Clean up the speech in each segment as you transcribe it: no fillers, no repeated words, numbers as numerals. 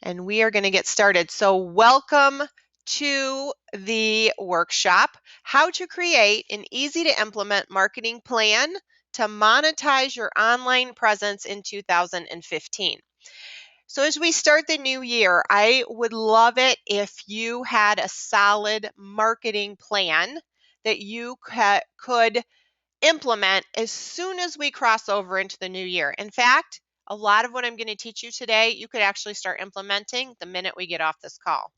And we are going to get started. So welcome to the workshop, How to Create an Easy to Implement Marketing Plan to Monetize Your Online Presence in 2015. So as we start the new year, I would love it if you had a solid marketing plan that you could implement as soon as we cross over into the new year. In fact, a lot of what I'm going to teach you today, you could actually start implementing the minute we get off this call.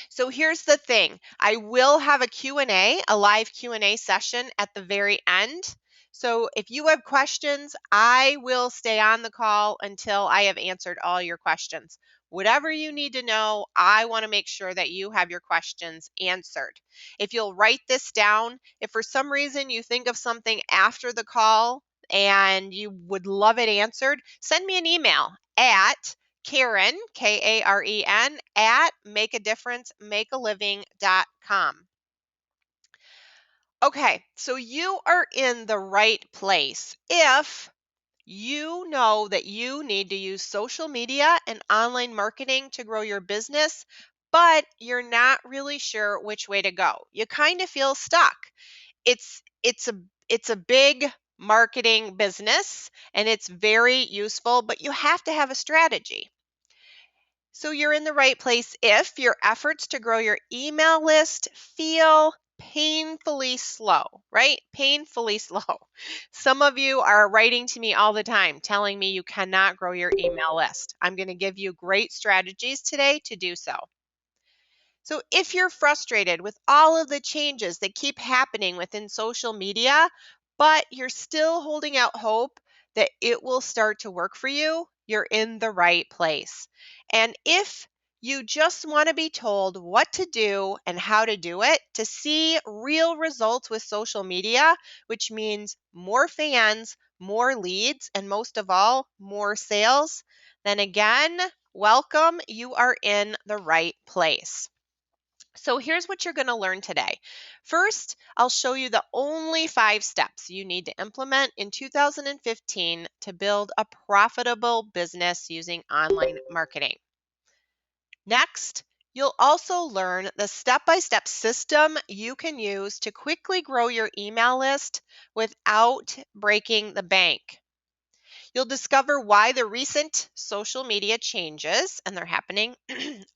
So here's the thing. I will have a Q&A, a live Q&A session at the very end. So if you have questions, I will stay on the call until I have answered all your questions. Whatever you need to know, I want to make sure that you have your questions answered. If you'll write this down, if for some reason you think of something after the call and you would love it answered, send me an email at Karen, Karen, at makeadifferencemakealiving.com. Okay, so you are in the right place if you know that you need to use social media and online marketing to grow your business, but you're not really sure which way to go. You kind of feel stuck. It's a big marketing business and it's very useful, but you have to have a strategy. So you're in the right place if your efforts to grow your email list feel painfully slow, right? Painfully slow. Some of you are writing to me all the time telling me you cannot grow your email list. I'm going to give you great strategies today to do so. So if you're frustrated with all of the changes that keep happening within social media, but you're still holding out hope that it will start to work for you, you're in the right place. And if you just want to be told what to do and how to do it to see real results with social media, which means more fans, more leads, and most of all, more sales, then again, welcome. You are in the right place. So here's what you're going to learn today. First, I'll show you the only 5 steps you need to implement in 2015 to build a profitable business using online marketing. Next, you'll also learn the step-by-step system you can use to quickly grow your email list without breaking the bank. You'll discover why the recent social media changes, and they're happening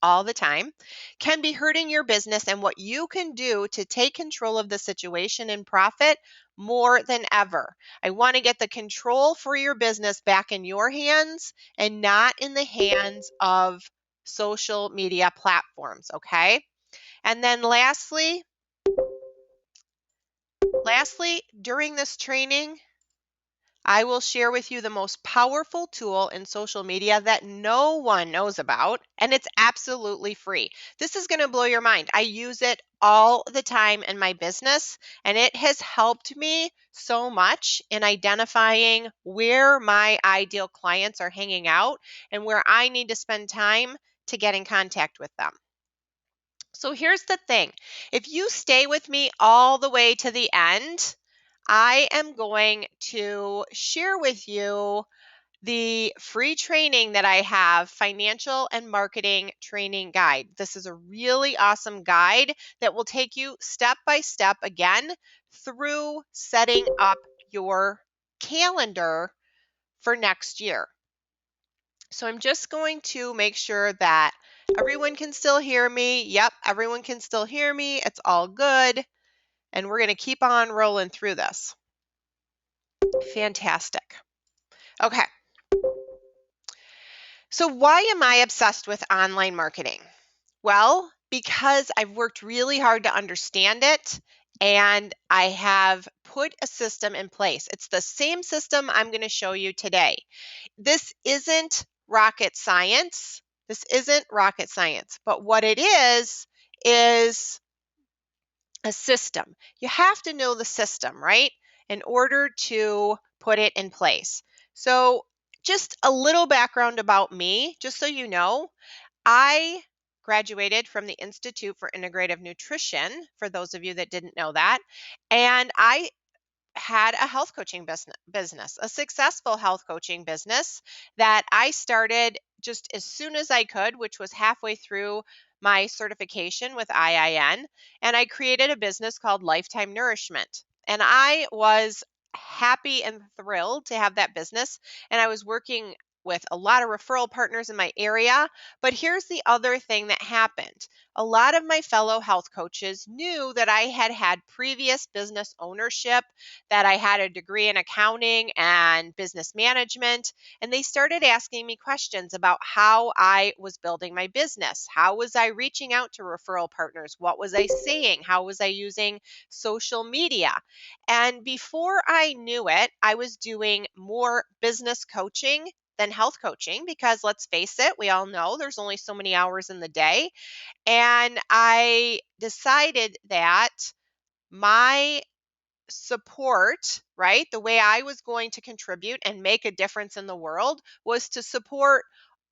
all the time, can be hurting your business and what you can do to take control of the situation and profit more than ever. I want to get the control for your business back in your hands and not in the hands of social media platforms, okay? And then lastly, during this training, I will share with you the most powerful tool in social media that no one knows about, and it's absolutely free. This is going to blow your mind. I use it all the time in my business, and it has helped me so much in identifying where my ideal clients are hanging out and where I need to spend time to get in contact with them. So here's the thing. If you stay with me all the way to the end, I am going to share with you the free training that I have, Financial and Marketing Training Guide. This is a really awesome guide that will take you step by step again through setting up your calendar for next year. So I'm just going to make sure that everyone can still hear me. Yep, everyone can still hear me. It's all good. And we're going to keep on rolling through this. Fantastic. Okay. So why am I obsessed with online marketing? Well, because I've worked really hard to understand it and I have put a system in place. It's the same system I'm going to show you today. This isn't rocket science. This isn't rocket science, but what it is a system. You have to know the system, right, in order to put it in place. So just a little background about me, just so you know, I graduated from the Institute for Integrative Nutrition, for those of you that didn't know that, and I had a health coaching business, a successful health coaching business that I started just as soon as I could, which was halfway through my certification with IIN. And I created a business called Lifetime Nourishment. And I was happy and thrilled to have that business. And I was working with a lot of referral partners in my area. But here's the other thing that happened. A lot of my fellow health coaches knew that I had had previous business ownership, that I had a degree in accounting and business management. And they started asking me questions about how I was building my business. How was I reaching out to referral partners? What was I saying? How was I using social media? And before I knew it, I was doing more business coaching than health coaching because let's face it, we all know there's only so many hours in the day. And I decided that my support, right? The way I was going to contribute and make a difference in the world was to support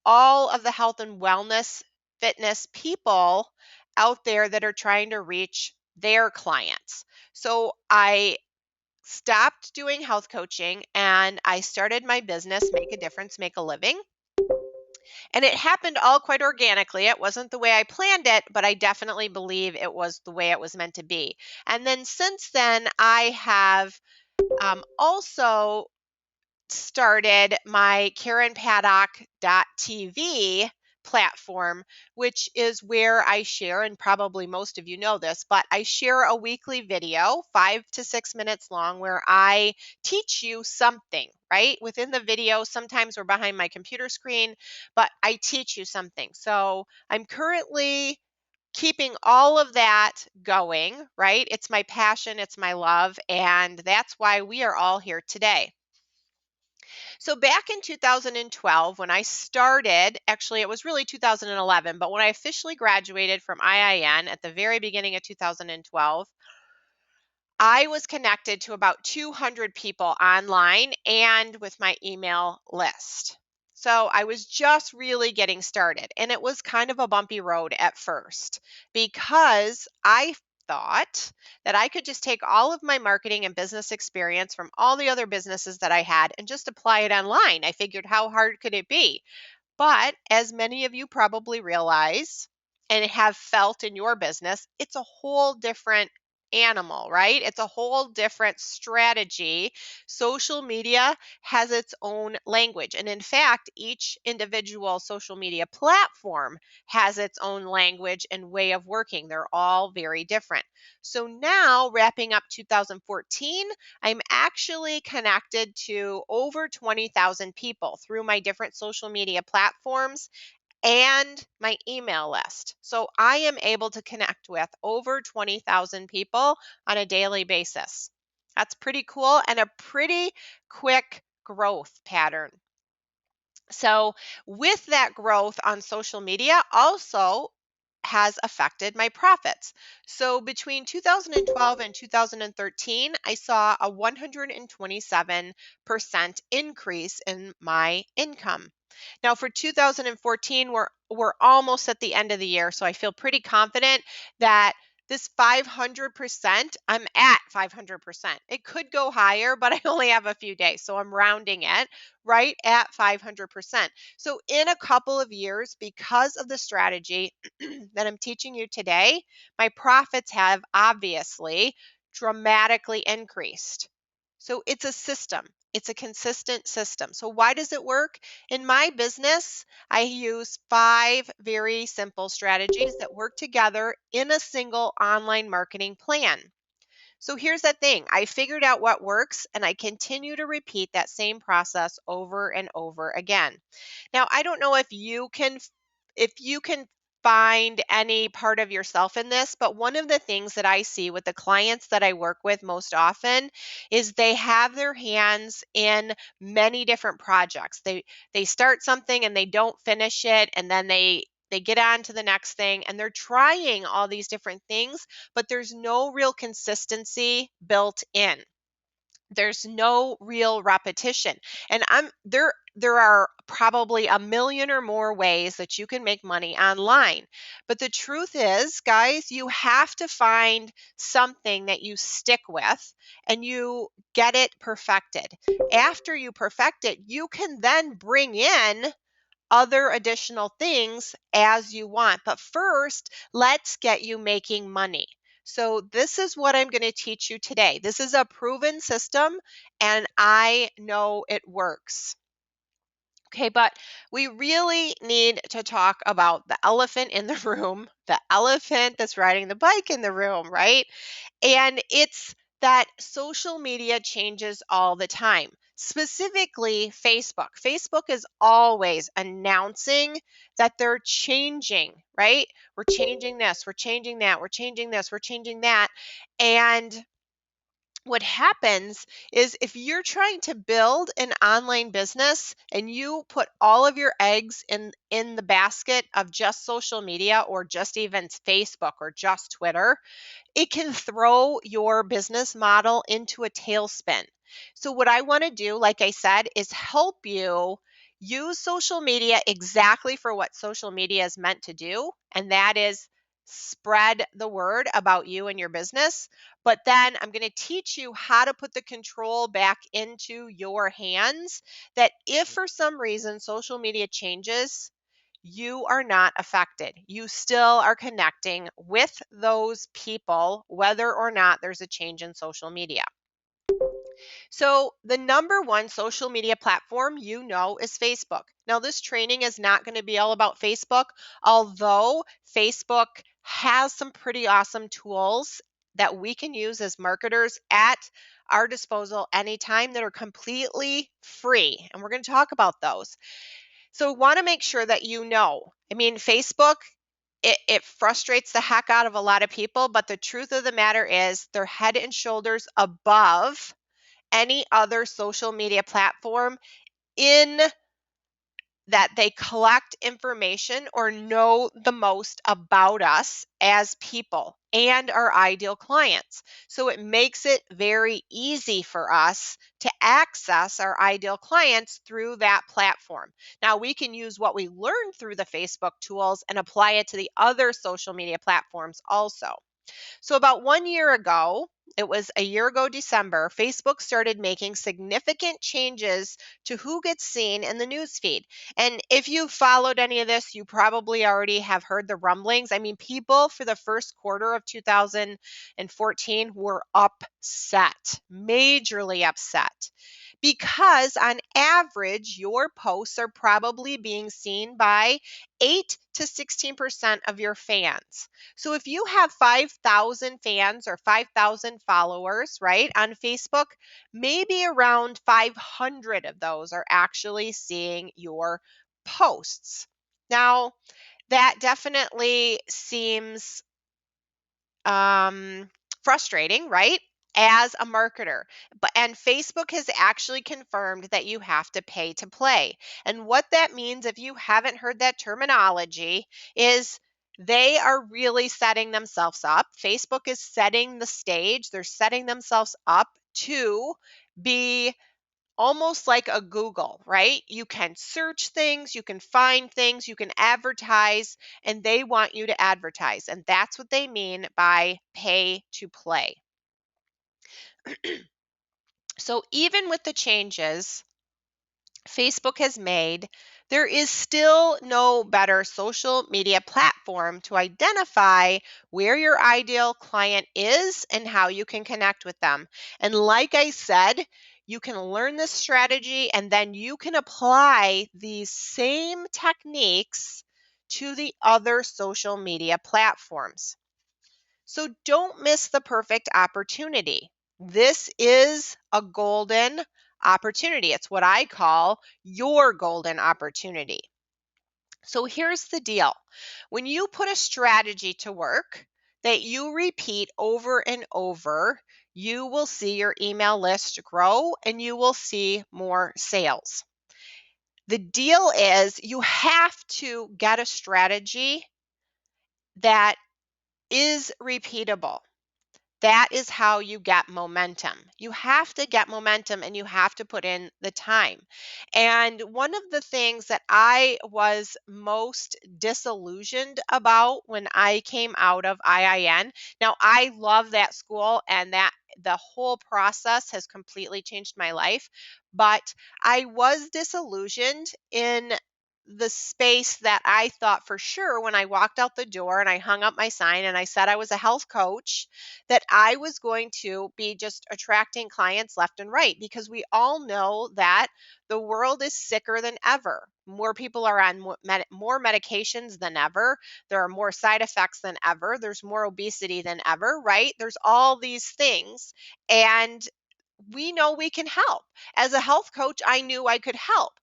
all of the health and wellness, fitness people out there that are trying to reach their clients. So I stopped doing health coaching and I started my business, Make a Difference, Make a Living. And it happened all quite organically. It wasn't the way I planned it, but I definitely believe it was the way it was meant to be. And then since then, I have also started my KarenPaddock.tv platform, which is where I share, and probably most of you know this, but I share a weekly video, 5 to 6 minutes long, where I teach you something, right? Within the video, sometimes we're behind my computer screen, but I teach you something. So I'm currently keeping all of that going, right? It's my passion, it's my love, and that's why we are all here today. So back in 2012, when I started, actually, it was really 2011, but when I officially graduated from IIN at the very beginning of 2012, I was connected to about 200 people online and with my email list. So I was just really getting started, and it was kind of a bumpy road at first because I thought that I could just take all of my marketing and business experience from all the other businesses that I had and just apply it online. I figured, how hard could it be? But as many of you probably realize and have felt in your business, it's a whole different animal, right? It's a whole different strategy. Social media has its own language. And in fact, each individual social media platform has its own language and way of working. They're all very different. So now, wrapping up 2014, I'm actually connected to over 20,000 people through my different social media platforms and my email list. So I am able to connect with over 20,000 people on a daily basis. That's pretty cool and a pretty quick growth pattern. So, with that growth on social media, also has affected my profits. So, between 2012 and 2013, I saw a 127% increase in my income. Now, for 2014, we're almost at the end of the year, so I feel pretty confident that this 500%, I'm at 500%. It could go higher, but I only have a few days, so I'm rounding it right at 500%. So in a couple of years, because of the strategy that I'm teaching you today, my profits have obviously dramatically increased. So it's a system. It's a consistent system. So why does it work? In my business, I use 5 very simple strategies that work together in a single online marketing plan. So here's the thing. I figured out what works and I continue to repeat that same process over and over again. Now, I don't know if you can find any part of yourself in this, but one of the things that I see with the clients that I work with most often is they have their hands in many different projects. They start something and they don't finish it, and then they get on to the next thing, and they're trying all these different things, but there's no real consistency built in. There's no real repetition. And there are probably a million or more ways that you can make money online. But the truth is, guys, you have to find something that you stick with and you get it perfected. After you perfect it, you can then bring in other additional things as you want. But first, let's get you making money. So this is what I'm going to teach you today. This is a proven system and I know it works. Okay, but we really need to talk about the elephant in the room, the elephant that's riding the bike in the room, right? And it's that social media changes all the time, specifically Facebook. Facebook is always announcing that they're changing, right? We're changing this, we're changing that, we're changing this, we're changing that. And what happens is if you're trying to build an online business and you put all of your eggs in the basket of just social media or just even Facebook or just Twitter, it can throw your business model into a tailspin. So, what I want to do, like I said, is help you use social media exactly for what social media is meant to do, and that is spread the word about you and your business. But then I'm going to teach you how to put the control back into your hands, that if for some reason social media changes, you are not affected. You still are connecting with those people, whether or not there's a change in social media. So, the number one social media platform you know is Facebook. Now, this training is not going to be all about Facebook, although Facebook has some pretty awesome tools that we can use as marketers at our disposal anytime that are completely free. And we're going to talk about those. So want to make sure that you know. I mean, Facebook, it frustrates the heck out of a lot of people, but the truth of the matter is they're head and shoulders above any other social media platform in that they collect information or know the most about us as people and our ideal clients. So it makes it very easy for us to access our ideal clients through that platform. Now, we can use what we learned through the Facebook tools and apply it to the other social media platforms also. So, about 1 year ago, it was a year ago, December, Facebook started making significant changes to who gets seen in the newsfeed. And if you followed any of this, you probably already have heard the rumblings. I mean, people for the first quarter of 2014 were upset, majorly upset, because on average, your posts are probably being seen by 8 to 16% of your fans. So if you have 5,000 fans or 5,000 followers, right, on Facebook, maybe around 500 of those are actually seeing your posts. Now, that definitely seems frustrating, right? As a marketer. And Facebook has actually confirmed that you have to pay to play. And what that means, if you haven't heard that terminology, is they are really setting themselves up. Facebook is setting the stage. They're setting themselves up to be almost like a Google, right? You can search things, you can find things, you can advertise, and they want you to advertise. And that's what they mean by pay to play. So even with the changes Facebook has made, there is still no better social media platform to identify where your ideal client is and how you can connect with them. And like I said, you can learn this strategy and then you can apply these same techniques to the other social media platforms. So don't miss the perfect opportunity. This is a golden opportunity. It's what I call your golden opportunity. So here's the deal. When you put a strategy to work that you repeat over and over, you will see your email list grow and you will see more sales. The deal is you have to get a strategy that is repeatable. That is how you get momentum. You have to get momentum and you have to put in the time. And one of the things that I was most disillusioned about when I came out of IIN, now I love that school and that the whole process has completely changed my life, but I was disillusioned in the space that I thought for sure when I walked out the door and I hung up my sign and I said I was a health coach, that I was going to be just attracting clients left and right, because we all know that the world is sicker than ever. More people are on more medications than ever. There are more side effects than ever. There's more obesity than ever, right? There's all these things. And we know we can help. As a health coach, I knew I could help.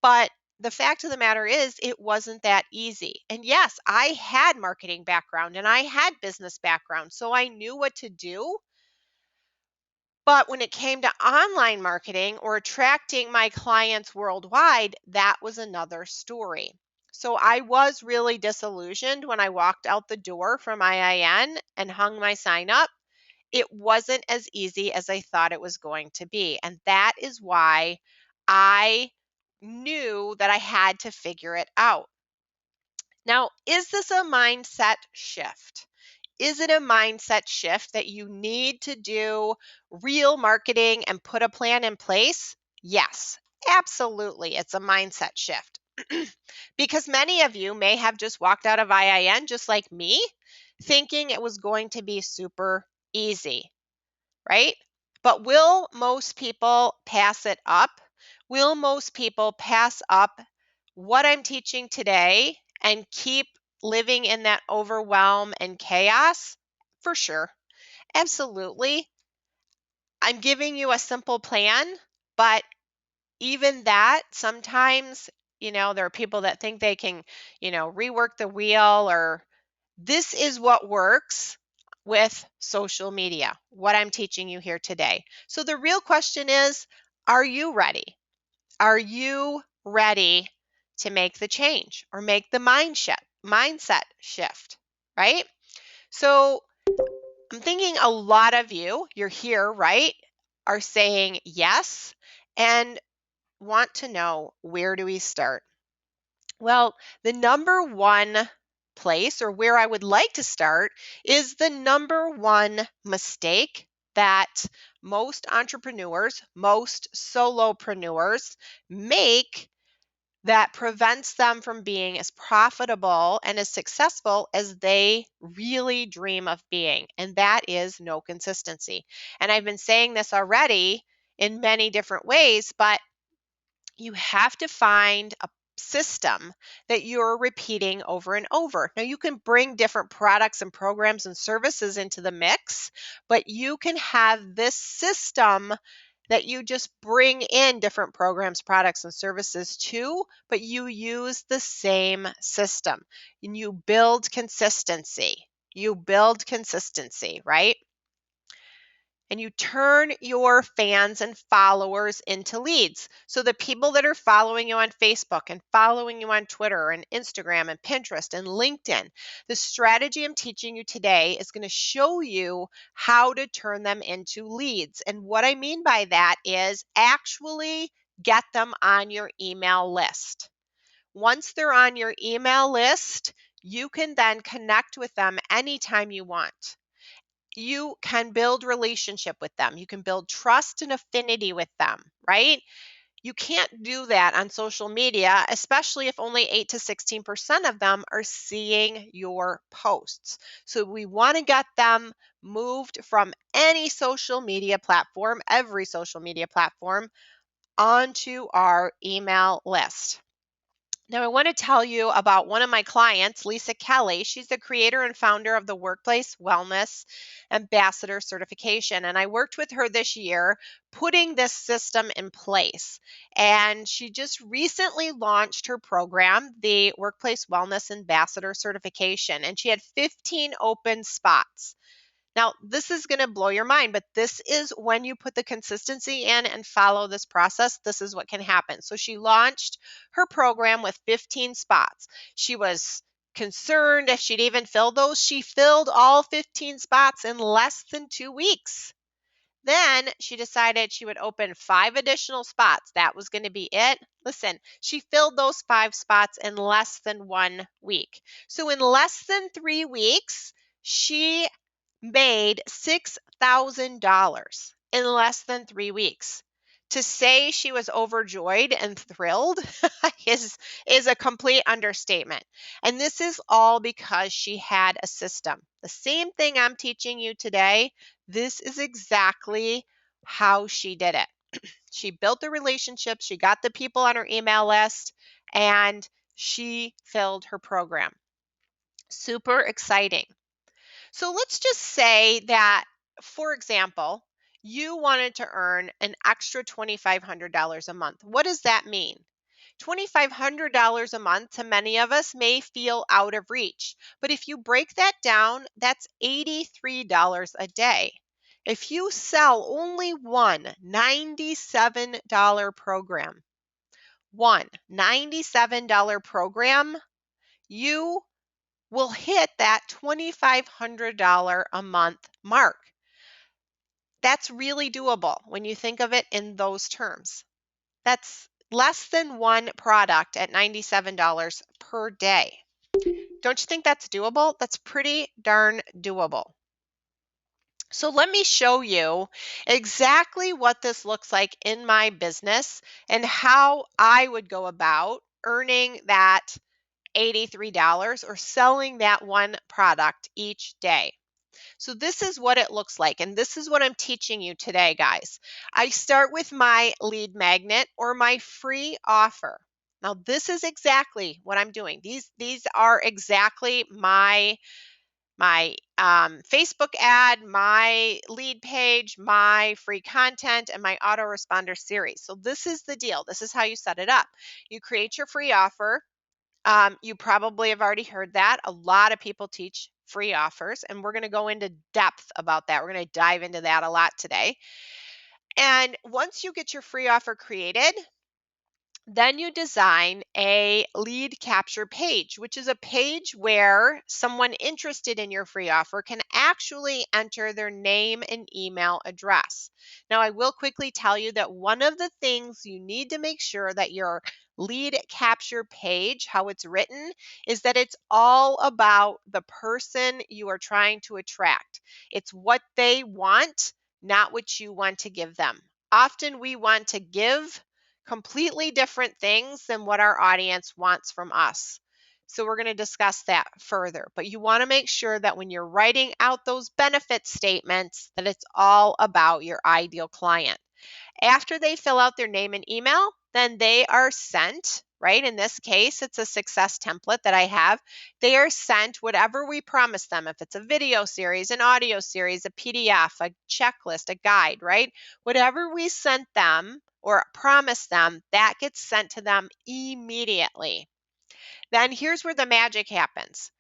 But the fact of the matter is, it wasn't that easy. And yes, I had marketing background and I had business background, so I knew what to do. But when it came to online marketing or attracting my clients worldwide, that was another story. So I was really disillusioned when I walked out the door from IIN and hung my sign up. It wasn't as easy as I thought it was going to be. And that is why I knew that I had to figure it out. Now, is this a mindset shift? Is it a mindset shift that you need to do real marketing and put a plan in place? Yes, absolutely. It's a mindset shift. Because many of you may have just walked out of IIN just like me, thinking it was going to be super easy, right? But will most people pass it up? Will most people pass up what I'm teaching today and keep living in that overwhelm and chaos? For sure. Absolutely. I'm giving you a simple plan, but even that, sometimes, there are people that think they can, rework the wheel, or this is what works with social media, what I'm teaching you here today. So the real question is, are you ready? Are you ready to make the change or make the mindset shift, right? So I'm thinking a lot of you're here, right, are saying yes and want to know, where do we start? Well, the number one place, or where I would like to start, is the number one mistake that most entrepreneurs, most solopreneurs make, that prevents them from being as profitable and as successful as they really dream of being. And that is no consistency. And I've been saying this already in many different ways, but you have to find a system that you're repeating over and over. Now, you can bring different products and programs and services into the mix, but you can have this system that you just bring in different programs, products, and services to, but you use the same system and you build consistency. You build consistency, right? And you turn your fans and followers into leads. So the people that are following you on Facebook and following you on Twitter and Instagram and Pinterest and LinkedIn, the strategy I'm teaching you today is going to show you how to turn them into leads. And what I mean by that is actually get them on your email list. Once they're on your email list, you can then connect with them anytime you want. You can build relationship with them. You can build trust and affinity with them, right? You can't do that on social media, especially if only 8 to 16% of them are seeing your posts. So we want to get them moved from any social media platform, every social media platform, onto our email list. Now, I want to tell you about one of my clients, Lisa Kelly. She's the creator and founder of the Workplace Wellness Ambassador Certification. And I worked with her this year putting this system in place. And she just recently launched her program, the Workplace Wellness Ambassador Certification. And she had 15 open spots. Now, this is going to blow your mind, but this is when you put the consistency in and follow this process, this is what can happen. So she launched her program with 15 spots. She was concerned if she'd even fill those. She filled all 15 spots in less than 2 weeks. Then she decided she would open 5 additional spots. That was going to be it. Listen, she filled those 5 spots in less than 1 week. So in less than 3 weeks, she made $6,000 in less than 3 weeks. To say she was overjoyed and thrilled is a complete understatement. And this is all because she had a system. The same thing I'm teaching you today, this is exactly how she did it. She built the relationships, she got the people on her email list, and she filled her program. Super exciting. So let's just say that, for example, you wanted to earn an extra $2,500 a month. What does that mean? $2,500 a month to many of us may feel out of reach, but if you break that down, that's $83 a day. If you sell only one $97 program, one $97 program, you will hit that $2,500 a month mark. That's really doable when you think of it in those terms. That's less than one product at $97 per day. Don't you think that's doable? That's pretty darn doable. So let me show you exactly what this looks like in my business and how I would go about earning that $83 or selling that one product each day. So this is what it looks like, and this is what I'm teaching you today, guys. I start with my lead magnet or my free offer. Now, this is exactly what I'm doing. These are exactly my Facebook ad, my lead page, my free content, and my autoresponder series. So this is the deal. This is how you set it up. You create your free offer. You probably have already heard that. A lot of people teach free offers, and we're going to go into depth about that. We're going to dive into that a lot today. And once you get your free offer created, then you design a lead capture page, which is a page where someone interested in your free offer can actually enter their name and email address. Now, I will quickly tell you that one of the things you need to make sure that your lead capture page, how it's written, is that it's all about the person you are trying to attract. It's what they want, not what you want to give them. Often we want to give completely different things than what our audience wants from us. So we're going to discuss that further. But you want to make sure that when you're writing out those benefit statements, that it's all about your ideal client. After they fill out their name and email, then they are sent, right? In this case, it's a success template that I have. They are sent whatever we promise them. If it's a video series, an audio series, a PDF, a checklist, a guide, right? Whatever we sent them or promise them, that gets sent to them immediately. Then here's where the magic happens.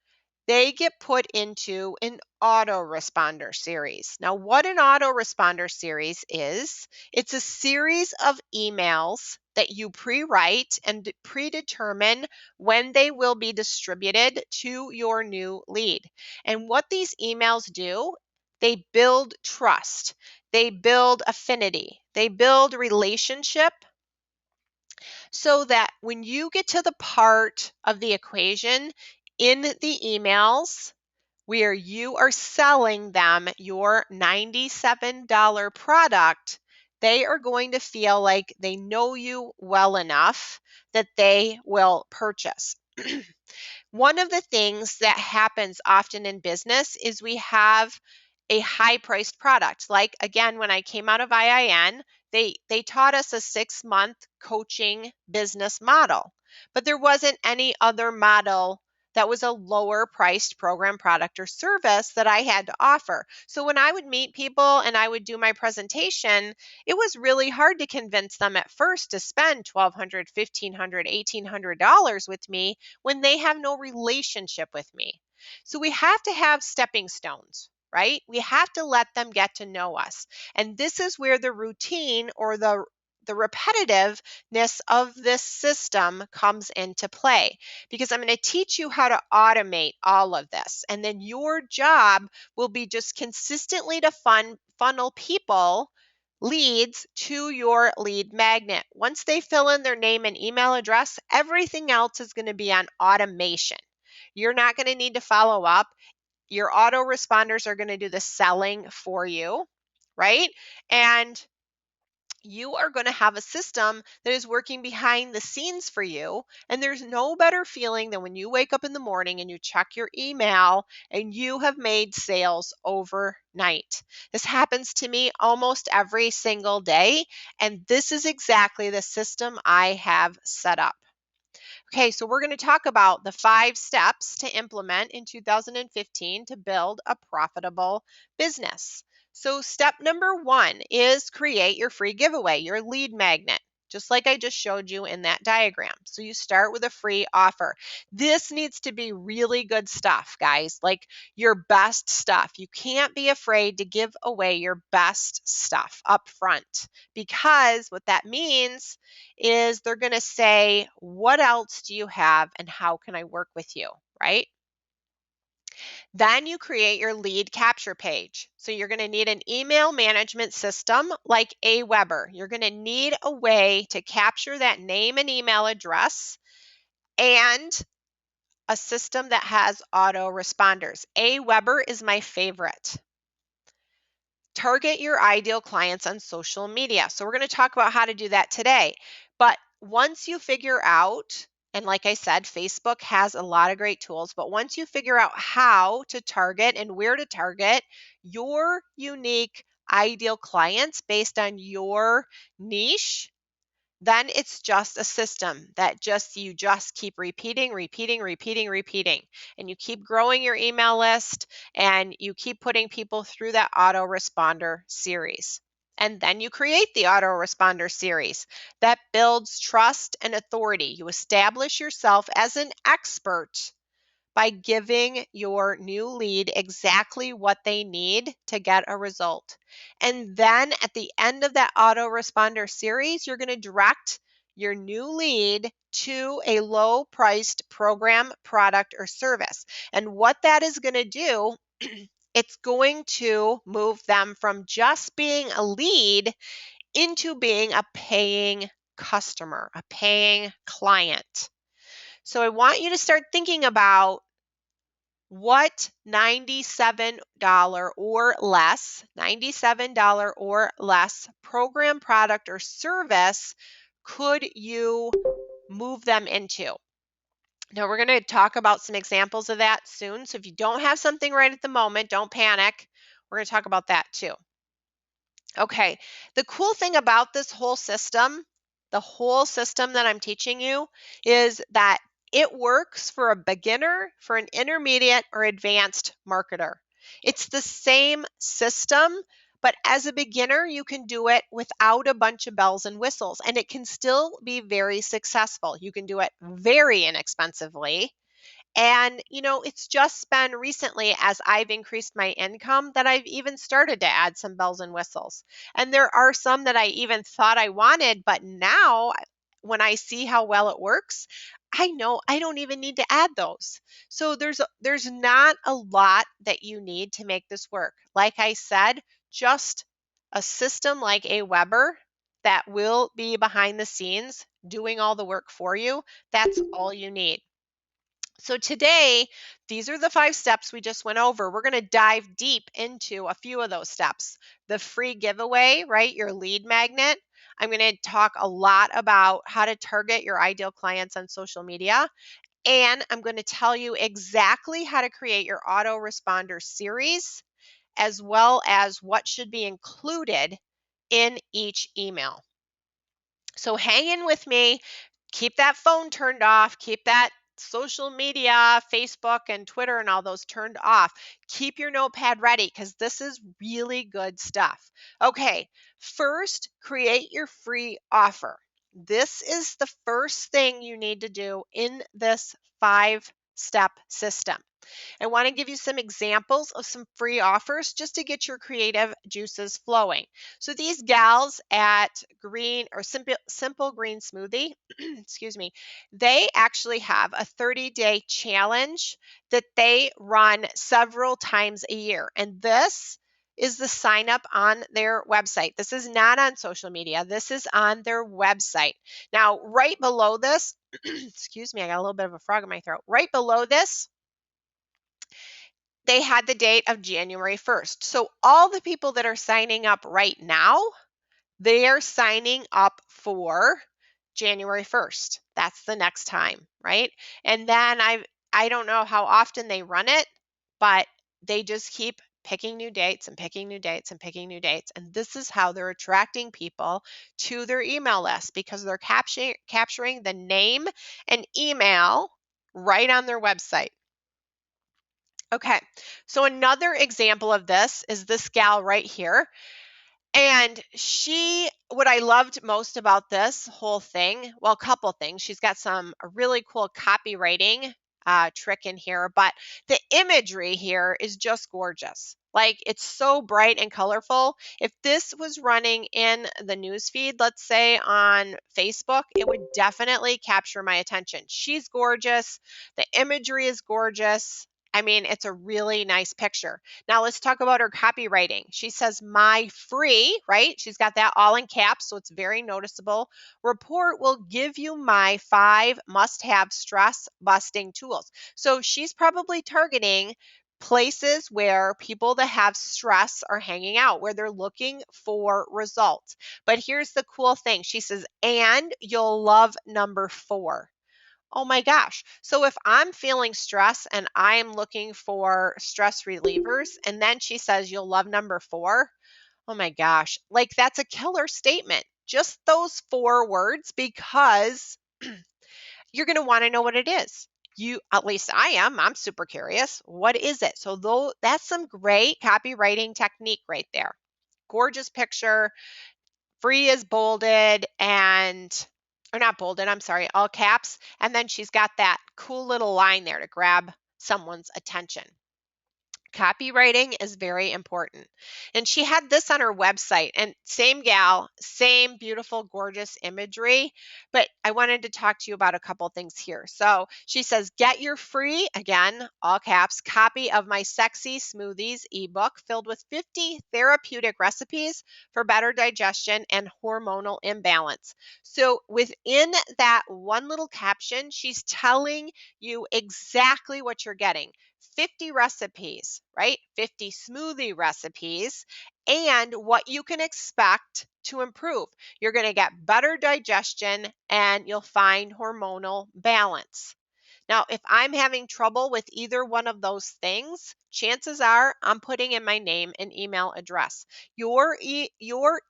They get put into an autoresponder series. Now, what an autoresponder series is, it's a series of emails that you pre-write and predetermine when they will be distributed to your new lead. And what these emails do, they build trust, they build affinity, they build relationship, so that when you get to the part of the equation in the emails where you are selling them your $97 product, they are going to feel like they know you well enough that they will purchase. One of the things that happens often in business is we have a high-priced product. Like, again, when I came out of IIN, they taught us a 6-month coaching business model, but there wasn't any other model that was a lower priced program, product, or service that I had to offer. So when I would meet people and I would do my presentation, it was really hard to convince them at first to spend $1,200, $1,500, $1,800 with me when they have no relationship with me. So we have to have stepping stones, right? We have to let them get to know us. And this is where the routine or the the repetitiveness of this system comes into play, because I'm going to teach you how to automate all of this. And then your job will be just consistently to funnel people, leads, to your lead magnet. Once they fill in their name and email address, everything else is going to be on automation. You're not going to need to follow up. Your autoresponders are going to do the selling for you, right? And you are going to have a system that is working behind the scenes for you. And there's no better feeling than when you wake up in the morning and you check your email and you have made sales overnight. This happens to me almost every single day. And this is exactly the system I have set up. Okay, so we're going to talk about the 5 steps to implement in 2015 to build a profitable business. So step number 1 is create your free giveaway, your lead magnet, just like I just showed you in that diagram. So you start with a free offer. This needs to be really good stuff, guys, like your best stuff. You can't be afraid to give away your best stuff up front, because what that means is they're going to say, what else do you have and how can I work with you, right? Then you create your lead capture page. So you're going to need an email management system like Aweber. You're going to need a way to capture that name and email address, and a system that has autoresponders. Aweber is my favorite. Target your ideal clients on social media. So we're going to talk about how to do that today. But once you figure out, and like I said, Facebook has a lot of great tools, but once you figure out how to target and where to target your unique ideal clients based on your niche, then it's just a system that you just keep repeating, and you keep growing your email list, and you keep putting people through that autoresponder series. And then you create the autoresponder series that builds trust and authority. You establish yourself as an expert by giving your new lead exactly what they need to get a result. And then at the end of that autoresponder series, you're going to direct your new lead to a low-priced program, product, or service. And what that is going to do, it's going to move them from just being a lead into being a paying customer, a paying client. So I want you to start thinking about what $97 or less program, product, or service could you move them into? Now, we're going to talk about some examples of that soon. So if you don't have something right at the moment, don't panic. We're going to talk about that too. Okay, the cool thing about this whole system, the whole system that I'm teaching you, is that it works for a beginner, for an intermediate, or advanced marketer. It's the same system, but as a beginner, you can do it without a bunch of bells and whistles, and it can still be very successful. You can do it very inexpensively. And, it's just been recently, as I've increased my income, that I've even started to add some bells and whistles. And there are some that I even thought I wanted, but now when I see how well it works, I know I don't even need to add those. So there's not a lot that you need to make this work. Like I said, just a system like Aweber that will be behind the scenes doing all the work for you. That's all you need. So today, these are the 5 steps we just went over. We're going to dive deep into a few of those steps. The free giveaway, right? Your lead magnet. I'm going to talk a lot about how to target your ideal clients on social media. And I'm going to tell you exactly how to create your autoresponder series, as well as what should be included in each email. So hang in with me. Keep that phone turned off. Keep that social media, Facebook and Twitter and all those turned off. Keep your notepad ready, because this is really good stuff. Okay, first, create your free offer. This is the first thing you need to do in this 5 step system. I want to give you some examples of some free offers just to get your creative juices flowing. So these gals at Green or Simple Green Smoothie, excuse me, they actually have a 30-day challenge that they run several times a year. And this is the sign up on their website. This is not on social media. This is on their website. Now, right below this, excuse me, I got a little bit of a frog in my throat. Right below this, they had the date of January 1st. So all the people that are signing up right now, they are signing up for January 1st. That's the next time, right? And then I don't know how often they run it, but they just keep picking new dates and picking new dates and picking new dates. And this is how they're attracting people to their email list because they're capturing the name and email right on their website. Okay, so another example of this is this gal right here. And what I loved most about this whole thing, well, a couple things. She's got some really cool copywriting trick in here, but the imagery here is just gorgeous. Like it's so bright and colorful. If this was running in the news feed, let's say on Facebook, it would definitely capture my attention. She's gorgeous. The imagery is gorgeous. I mean, it's a really nice picture. Now let's talk about her copywriting. She says, my free, right? She's got that all in caps, so it's very noticeable. Report will give you my 5 must-have stress busting tools. So she's probably targeting places where people that have stress are hanging out, where they're looking for results. But here's the cool thing. She says, and you'll love number 4. Oh my gosh. So if I'm feeling stress and I'm looking for stress relievers, and then she says, you'll love number 4. Oh my gosh. Like that's a killer statement. Just those 4 words because you're going to want to know what it is. At least I am. I'm super curious. What is it? So though that's some great copywriting technique right there. Gorgeous picture. Free is bolded or not bolded, I'm sorry, all caps. And then she's got that cool little line there to grab someone's attention. Copywriting is very important. And she had this on her website, and same gal, same beautiful, gorgeous imagery. But I wanted to talk to you about a couple things here. So she says, get your free, again, all caps, copy of my Sexy Smoothies ebook filled with 50 therapeutic recipes for better digestion and hormonal imbalance. So within that one little caption, she's telling you exactly what you're getting. 50 recipes, right? 50 smoothie recipes, and what you can expect to improve. You're going to get better digestion and you'll find hormonal balance. Now, if I'm having trouble with either one of those things, chances are I'm putting in my name and email address. Your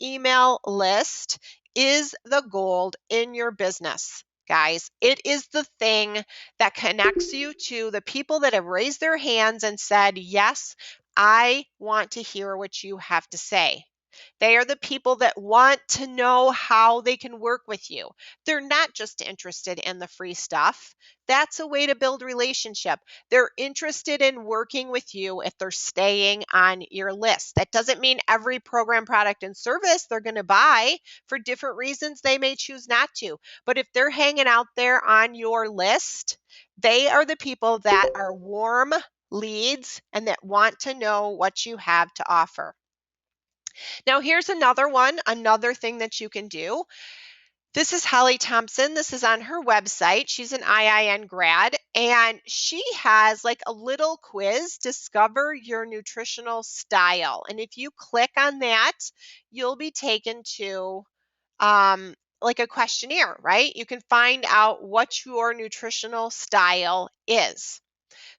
email list is the gold in your business. Guys, it is the thing that connects you to the people that have raised their hands and said, yes, I want to hear what you have to say. They are the people that want to know how they can work with you. They're not just interested in the free stuff. That's a way to build relationship. They're interested in working with you if they're staying on your list. That doesn't mean every program, product, and service they're going to buy. For different reasons, they may choose not to. But if they're hanging out there on your list, they are the people that are warm leads and that want to know what you have to offer. Now, here's another thing that you can do. This is Holly Thompson. This is on her website. She's an IIN grad, and she has like a little quiz, Discover Your Nutritional Style. And if you click on that, you'll be taken to like a questionnaire, right? You can find out what your nutritional style is.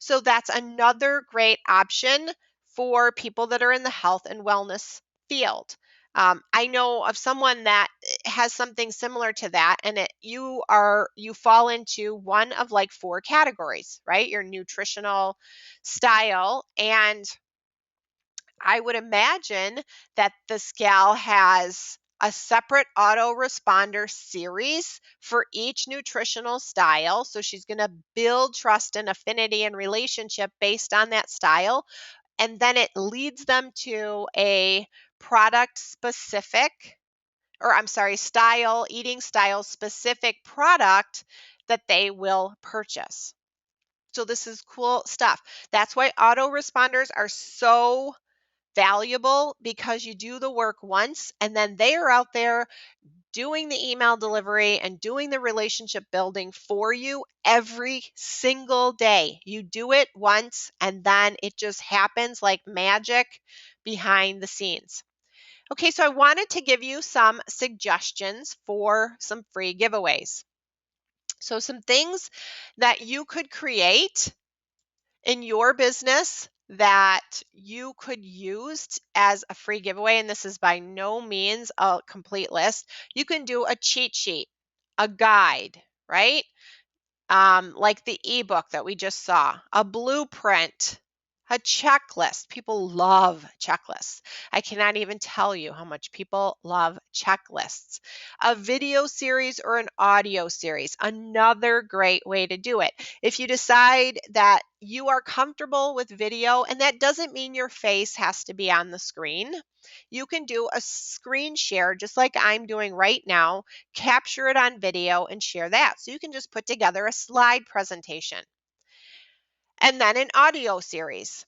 So that's another great option for people that are in the health and wellness field. I know of someone that has something similar to that, and you fall into one of like 4 categories, right? Your nutritional style, and I would imagine that this gal has a separate autoresponder series for each nutritional style. So she's going to build trust and affinity and relationship based on that style. And then it leads them to a product specific, or I'm sorry, eating style specific product that they will purchase. So this is cool stuff. That's why autoresponders are so valuable, because you do the work once and then they are out there doing the email delivery and doing the relationship building for you every single day. You do it once and then it just happens like magic behind the scenes. Okay, so I wanted to give you some suggestions for some free giveaways. So some things that you could create in your business that you could use as a free giveaway, and this is by no means a complete list. You can do a cheat sheet, a guide, right? Like the ebook that we just saw, a blueprint, a checklist. People love checklists. I cannot even tell you how much people love checklists. A video series or an audio series, another great way to do it. If you decide that you are comfortable with video, and that doesn't mean your face has to be on the screen, you can do a screen share just like I'm doing right now, capture it on video and share that. So you can just put together a slide presentation. And then an audio series.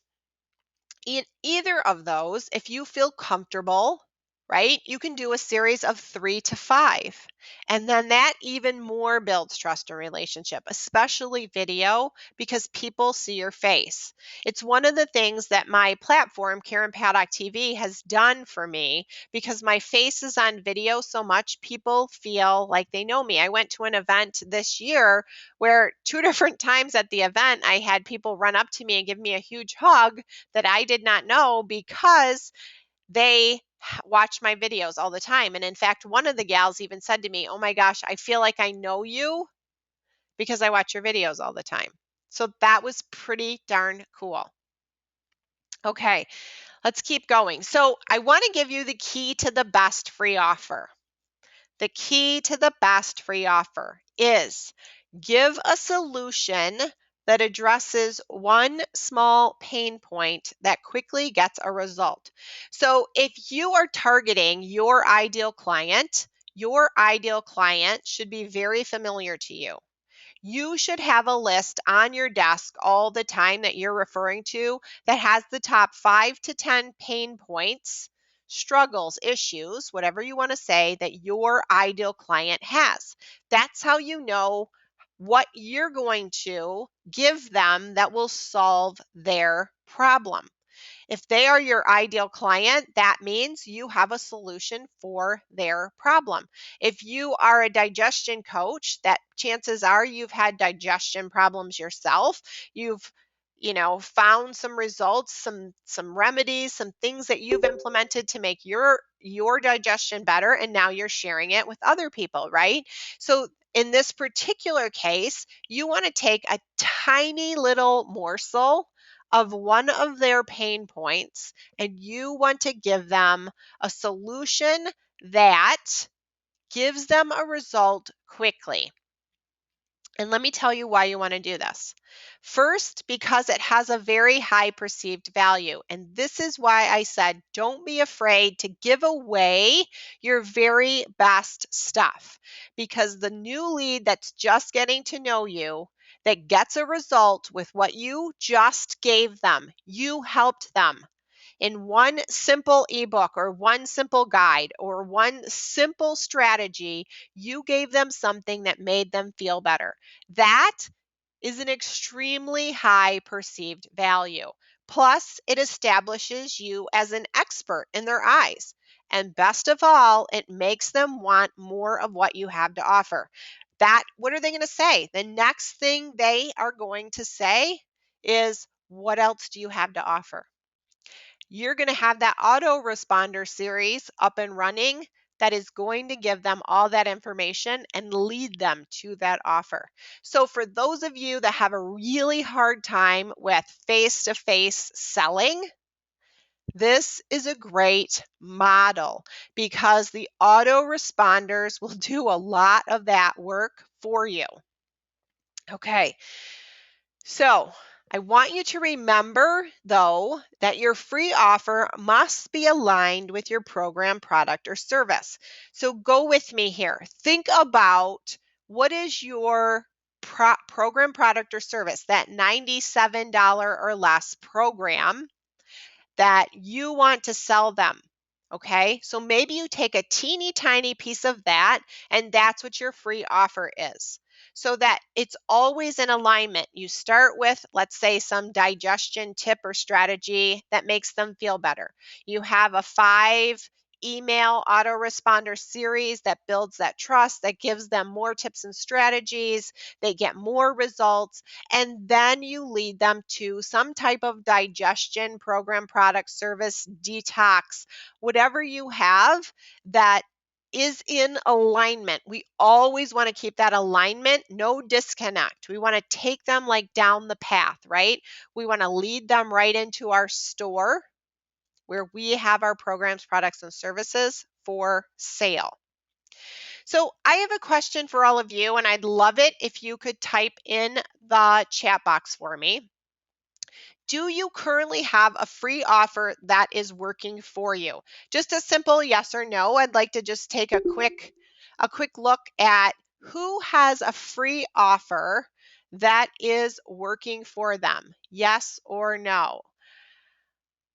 In either of those, if you feel comfortable, right, you can do a series of 3 to 5. And then that even more builds trust and relationship, especially video, because people see your face. It's one of the things that my platform, Karen Paddock TV, has done for me, because my face is on video so much, people feel like they know me. I went to an event this year where 2 different times at the event, I had people run up to me and give me a huge hug that I did not know, because they watch my videos all the time. And in fact, one of the gals even said to me, "Oh my gosh, I feel like I know you because I watch your videos all the time." So that was pretty darn cool. Okay, let's keep going. So I want to give you the key to the best free offer. The key to the best free offer is give a solution that addresses one small pain point that quickly gets a result. So if you are targeting your ideal client should be very familiar to you. You should have a list on your desk all the time that you're referring to that has the top 5 to 10 pain points, struggles, issues, whatever you want to say, that your ideal client has. That's how you know what you're going to give them that will solve their problem. If they are your ideal client, that means you have a solution for their problem. If you are a digestion coach, that chances are you've had digestion problems yourself. You've found some results, some remedies, some things that you've implemented to make your digestion better, and now you're sharing it with other people, right? So in this particular case, you want to take a tiny little morsel of one of their pain points, and you want to give them a solution that gives them a result quickly. And let me tell you why you want to do this. First, because it has a very high perceived value. And this is why I said, don't be afraid to give away your very best stuff. Because the new lead that's just getting to know you, that gets a result with what you just gave them, you helped them in one simple ebook or one simple guide or one simple strategy, you gave them something that made them feel better. That is an extremely high perceived value. Plus, it establishes you as an expert in their eyes. And best of all, it makes them want more of what you have to offer. What are they going to say? The next thing they are going to say is, what else do you have to offer? You're going to have that autoresponder series up and running that is going to give them all that information and lead them to that offer. So for those of you that have a really hard time with face-to-face selling, This is a great model because the autoresponders will do a lot of that work for you. Okay, so I want you to remember, though, that your free offer must be aligned with your program, product, or service. So go with me here. Think about what is your program, product, or service, that $97 or less program that you want to sell them. Okay, so maybe you take a teeny tiny piece of that, and that's what your free offer is. So that it's always in alignment. You start with, let's say, some digestion tip or strategy that makes them feel better. You have a 5 email autoresponder series that builds that trust, that gives them more tips and strategies. They get more results. And then you lead them to some type of digestion program, product, service, detox, whatever you have that is in alignment. We always want to keep that alignment, no disconnect. We want to take them like down the path, right? We want to lead them right into our store where we have our programs, products, and services for sale. So I have a question for all of you, and I'd love it if you could type in the chat box for me. Do you currently have a free offer that is working for you? Just a simple yes or no. I'd like to just take a quick look at who has a free offer that is working for them. Yes or no?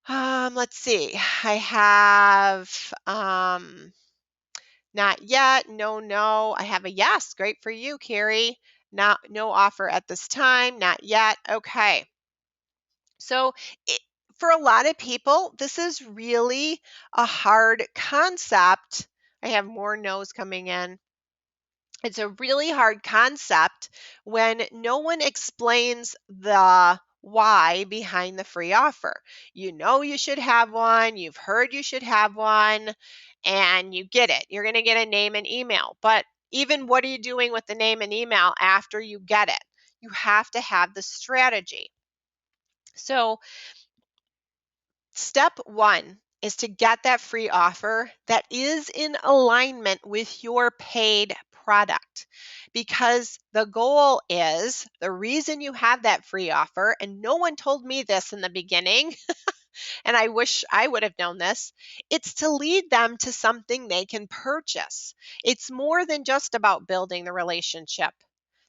Let's see. I have not yet. No. I have a yes. Great for you, Carrie. No offer at this time. Not yet. Okay. So for a lot of people, this is really a hard concept. I have more no's coming in. It's a really hard concept when no one explains the why behind the free offer. You know you should have one, you've heard you should have one, and you get it. You're going to get a name and email. But even what are you doing with the name and email after you get it? You have to have the strategy. So step one is to get that free offer that is in alignment with your paid product. Because the goal is, the reason you have that free offer, and no one told me this in the beginning, and I wish I would have known this, it's to lead them to something they can purchase. It's more than just about building the relationship.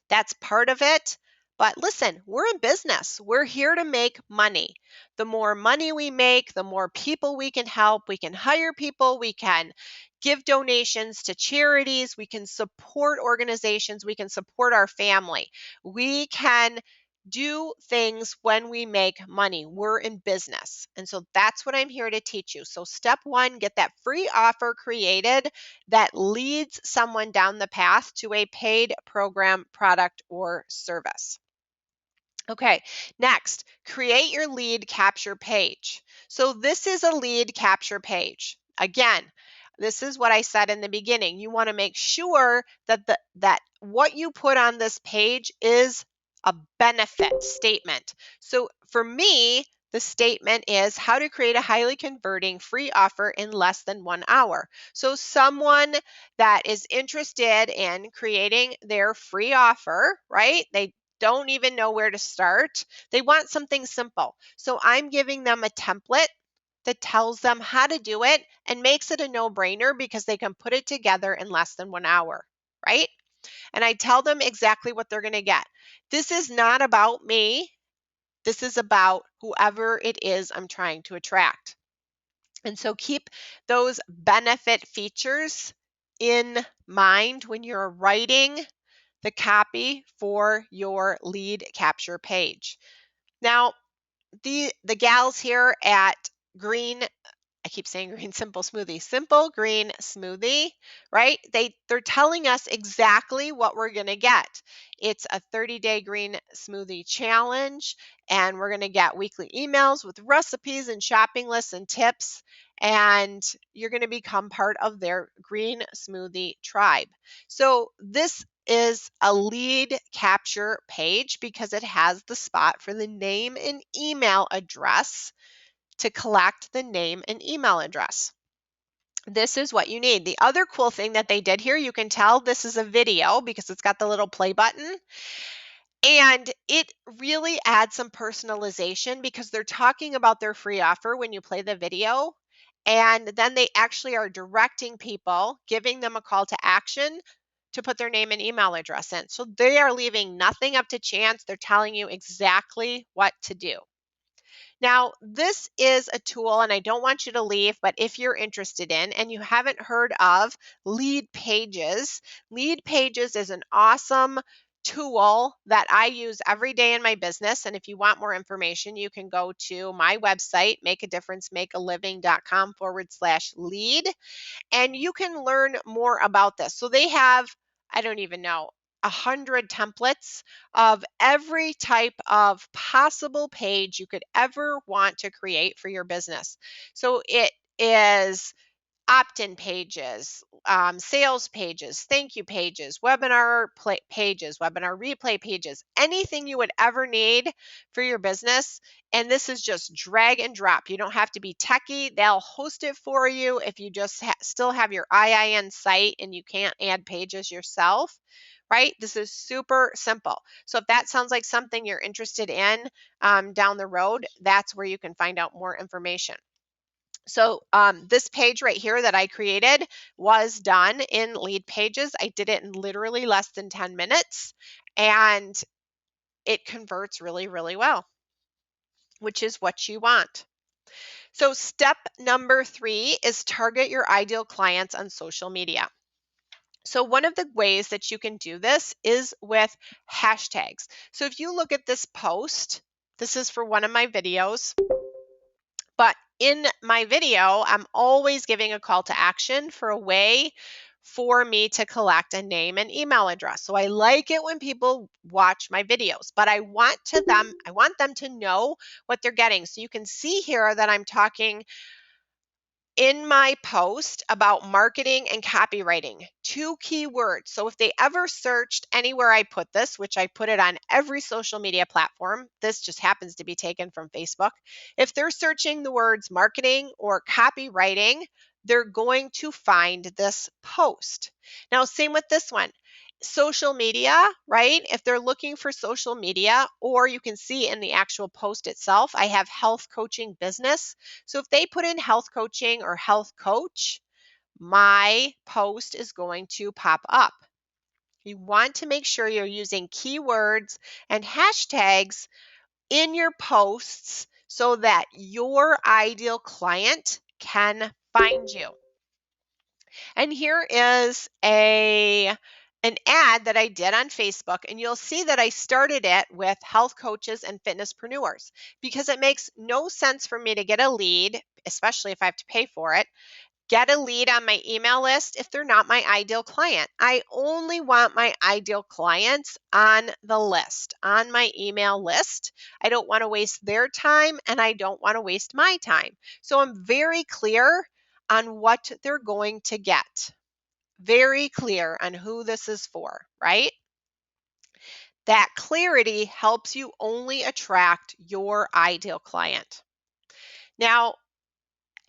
That's part of it. But listen, we're in business. We're here to make money. The more money we make, the more people we can help. We can hire people. We can give donations to charities. We can support organizations. We can support our family. We can do things when we make money. We're in business. And so that's what I'm here to teach you. So step one, get that free offer created that leads someone down the path to a paid program, product, or service. Okay, next, create your lead capture page. So this is a lead capture page. Again, this is what I said in the beginning. You want to make sure that that what you put on this page is a benefit statement. So for me, the statement is how to create a highly converting free offer in less than 1 hour. So someone that is interested in creating their free offer, right? They don't even know where to start. They want something simple. So I'm giving them a template that tells them how to do it and makes it a no-brainer because they can put it together in less than 1 hour, right? And I tell them exactly what they're going to get. This is not about me. This is about whoever it is I'm trying to attract. And so keep those benefit features in mind when you're writing the copy for your lead capture page. Now, the gals here at Green, I keep saying Green Simple Smoothie, Simple Green Smoothie, right? They're telling us exactly what we're going to get. It's a 30-day green smoothie challenge, and we're going to get weekly emails with recipes and shopping lists and tips, and you're going to become part of their green smoothie tribe. So this is a lead capture page because it has the spot for the name and email address to collect the name and email address. This is what you need. The other cool thing that they did here, you can tell this is a video because it's got the little play button. And it really adds some personalization because they're talking about their free offer when you play the video. And then they actually are directing people, giving them a call to action to put their name and email address in. So they are leaving nothing up to chance. They're telling you exactly what to do. Now, this is a tool, and I don't want you to leave, but if you're interested in and you haven't heard of Lead Pages, Lead Pages is an awesome tool that I use every day in my business. And if you want more information, you can go to my website, makeadifferencemakealiving.com/lead, and you can learn more about this. So they have, I don't even know, 100 templates of every type of possible page you could ever want to create for your business. So it is opt-in pages, sales pages, thank you pages, pages, webinar replay pages, anything you would ever need for your business. And this is just drag and drop. You don't have to be techie. They'll host it for you if you just still have your IIN site and you can't add pages yourself, right? This is super simple. So if that sounds like something you're interested in down the road, that's where you can find out more information. So this page right here that I created was done in Lead Pages. I did it in literally less than 10 minutes, and it converts really, really well, which is what you want. So step number 3 is target your ideal clients on social media. So one of the ways that you can do this is with hashtags. So if you look at this post, this is for one of my videos. But in my video, I'm always giving a call to action for a way for me to collect a name and email address. So I like it when people watch my videos, but I want them to know what they're getting. So you can see here that I'm talking in my post about marketing and copywriting, 2 keywords. So if they ever searched anywhere I put this, which I put it on every social media platform, this just happens to be taken from Facebook. If they're searching the words marketing or copywriting, they're going to find this post. Now, same with this one. Social media, right? If they're looking for social media, or you can see in the actual post itself, I have health coaching business. So if they put in health coaching or health coach, my post is going to pop up. You want to make sure you're using keywords and hashtags in your posts so that your ideal client can find you. And here is an ad that I did on Facebook, and you'll see that I started it with health coaches and fitnesspreneurs because it makes no sense for me to get a lead, especially if I have to pay for it, get a lead on my email list if they're not my ideal client. I only want my ideal clients on the list, on my email list. I don't want to waste their time, and I don't want to waste my time. So I'm very clear on what they're going to get. Very clear on who this is for, right? That clarity helps you only attract your ideal client. Now,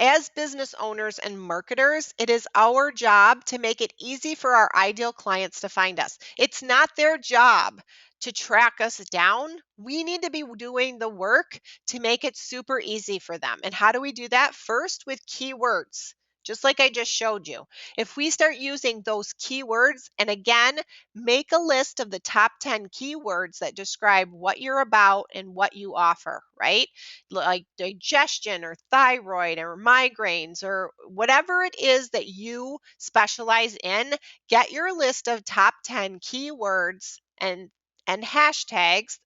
as business owners and marketers, it is our job to make it easy for our ideal clients to find us. It's not their job to track us down. We need to be doing the work to make it super easy for them. And how do we do that? First, with keywords. Just like I just showed you. If we start using those keywords, and again, make a list of the top 10 keywords that describe what you're about and what you offer, right? Like digestion or thyroid or migraines or whatever it is that you specialize in, get your list of top 10 keywords and hashtags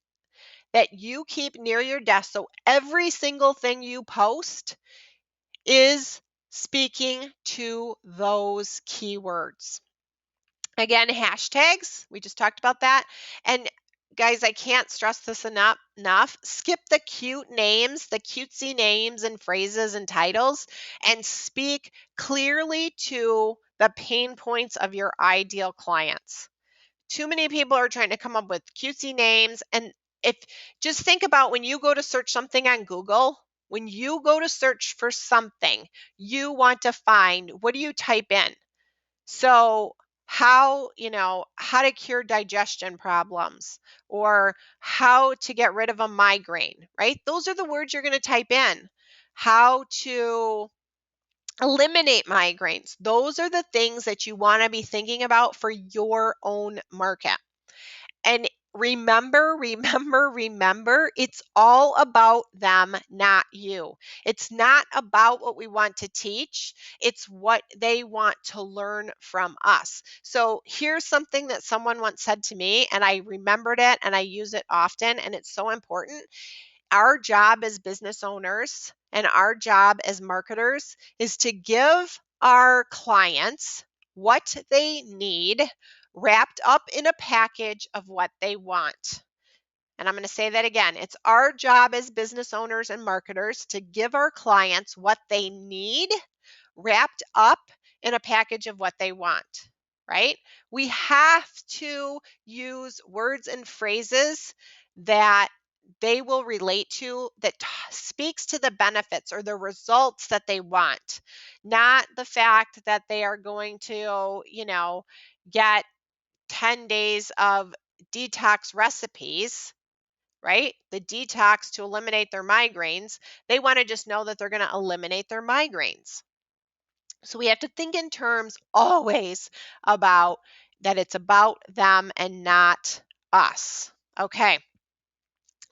that you keep near your desk. So every single thing you post is speaking to those keywords. Again, hashtags, we just talked about that. And guys, I can't stress this enough. Skip the cute names, the cutesy names and phrases and titles, and speak clearly to the pain points of your ideal clients. Too many people are trying to come up with cutesy names. And if just think about when you go to search something on Google, When you go to search for something, you want to find, what do you type in? So how to cure digestion problems, or how to get rid of a migraine, right? Those are the words you're going to type in. How to eliminate migraines. Those are the things that you want to be thinking about for your own market. And remember, it's all about them, not you. It's not about what we want to teach. It's what they want to learn from us. So here's something that someone once said to me, and I remembered it and I use it often, and it's so important. Our job as business owners and our job as marketers is to give our clients what they need wrapped up in a package of what they want. And I'm going to say that again. It's our job as business owners and marketers to give our clients what they need wrapped up in a package of what they want, right? We have to use words and phrases that they will relate to, that speaks to the benefits or the results that they want, not the fact that they are going to, get 10 days of detox recipes, right? The detox to eliminate their migraines. They want to just know that they're going to eliminate their migraines. So we have to think in terms always about that it's about them and not us. Okay.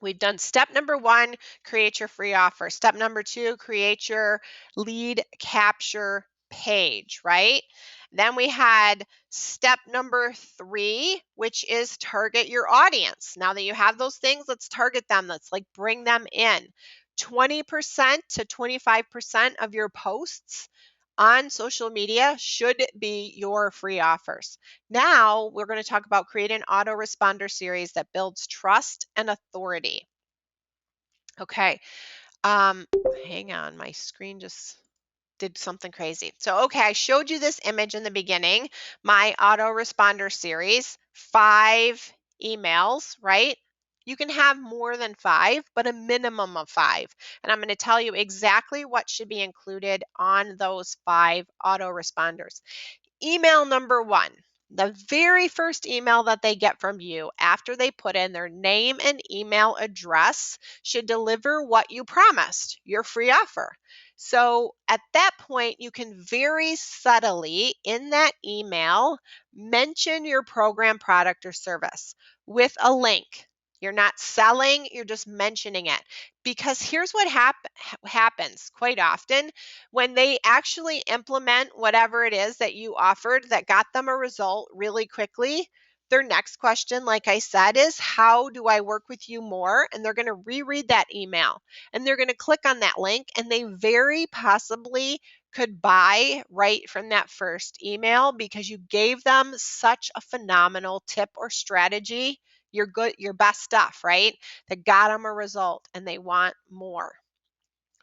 We've done step number 1, create your free offer. Step number 2, create your lead capture page, right? Then we had step number 3, which is target your audience. Now that you have those things, let's target them. Let's bring them in. 20% to 25% of your posts on social media should be your free offers. Now we're going to talk about creating an autoresponder series that builds trust and authority. Okay. Hang on, my screen just did something crazy. So, okay, I showed you this image in the beginning, my autoresponder series, 5 emails, right? You can have more than 5, but a minimum of 5. And I'm going to tell you exactly what should be included on those 5 autoresponders. Email number 1, the very first email that they get from you after they put in their name and email address should deliver what you promised, your free offer. So at that point, you can very subtly in that email mention your program, product, or service with a link. You're not selling, you're just mentioning it. Because here's what happens quite often when they actually implement whatever it is that you offered that got them a result really quickly. Their next question, like I said, is how do I work with you more? And they're going to reread that email and they're going to click on that link, and they very possibly could buy right from that first email because you gave them such a phenomenal tip or strategy, your best stuff, right? That got them a result and they want more.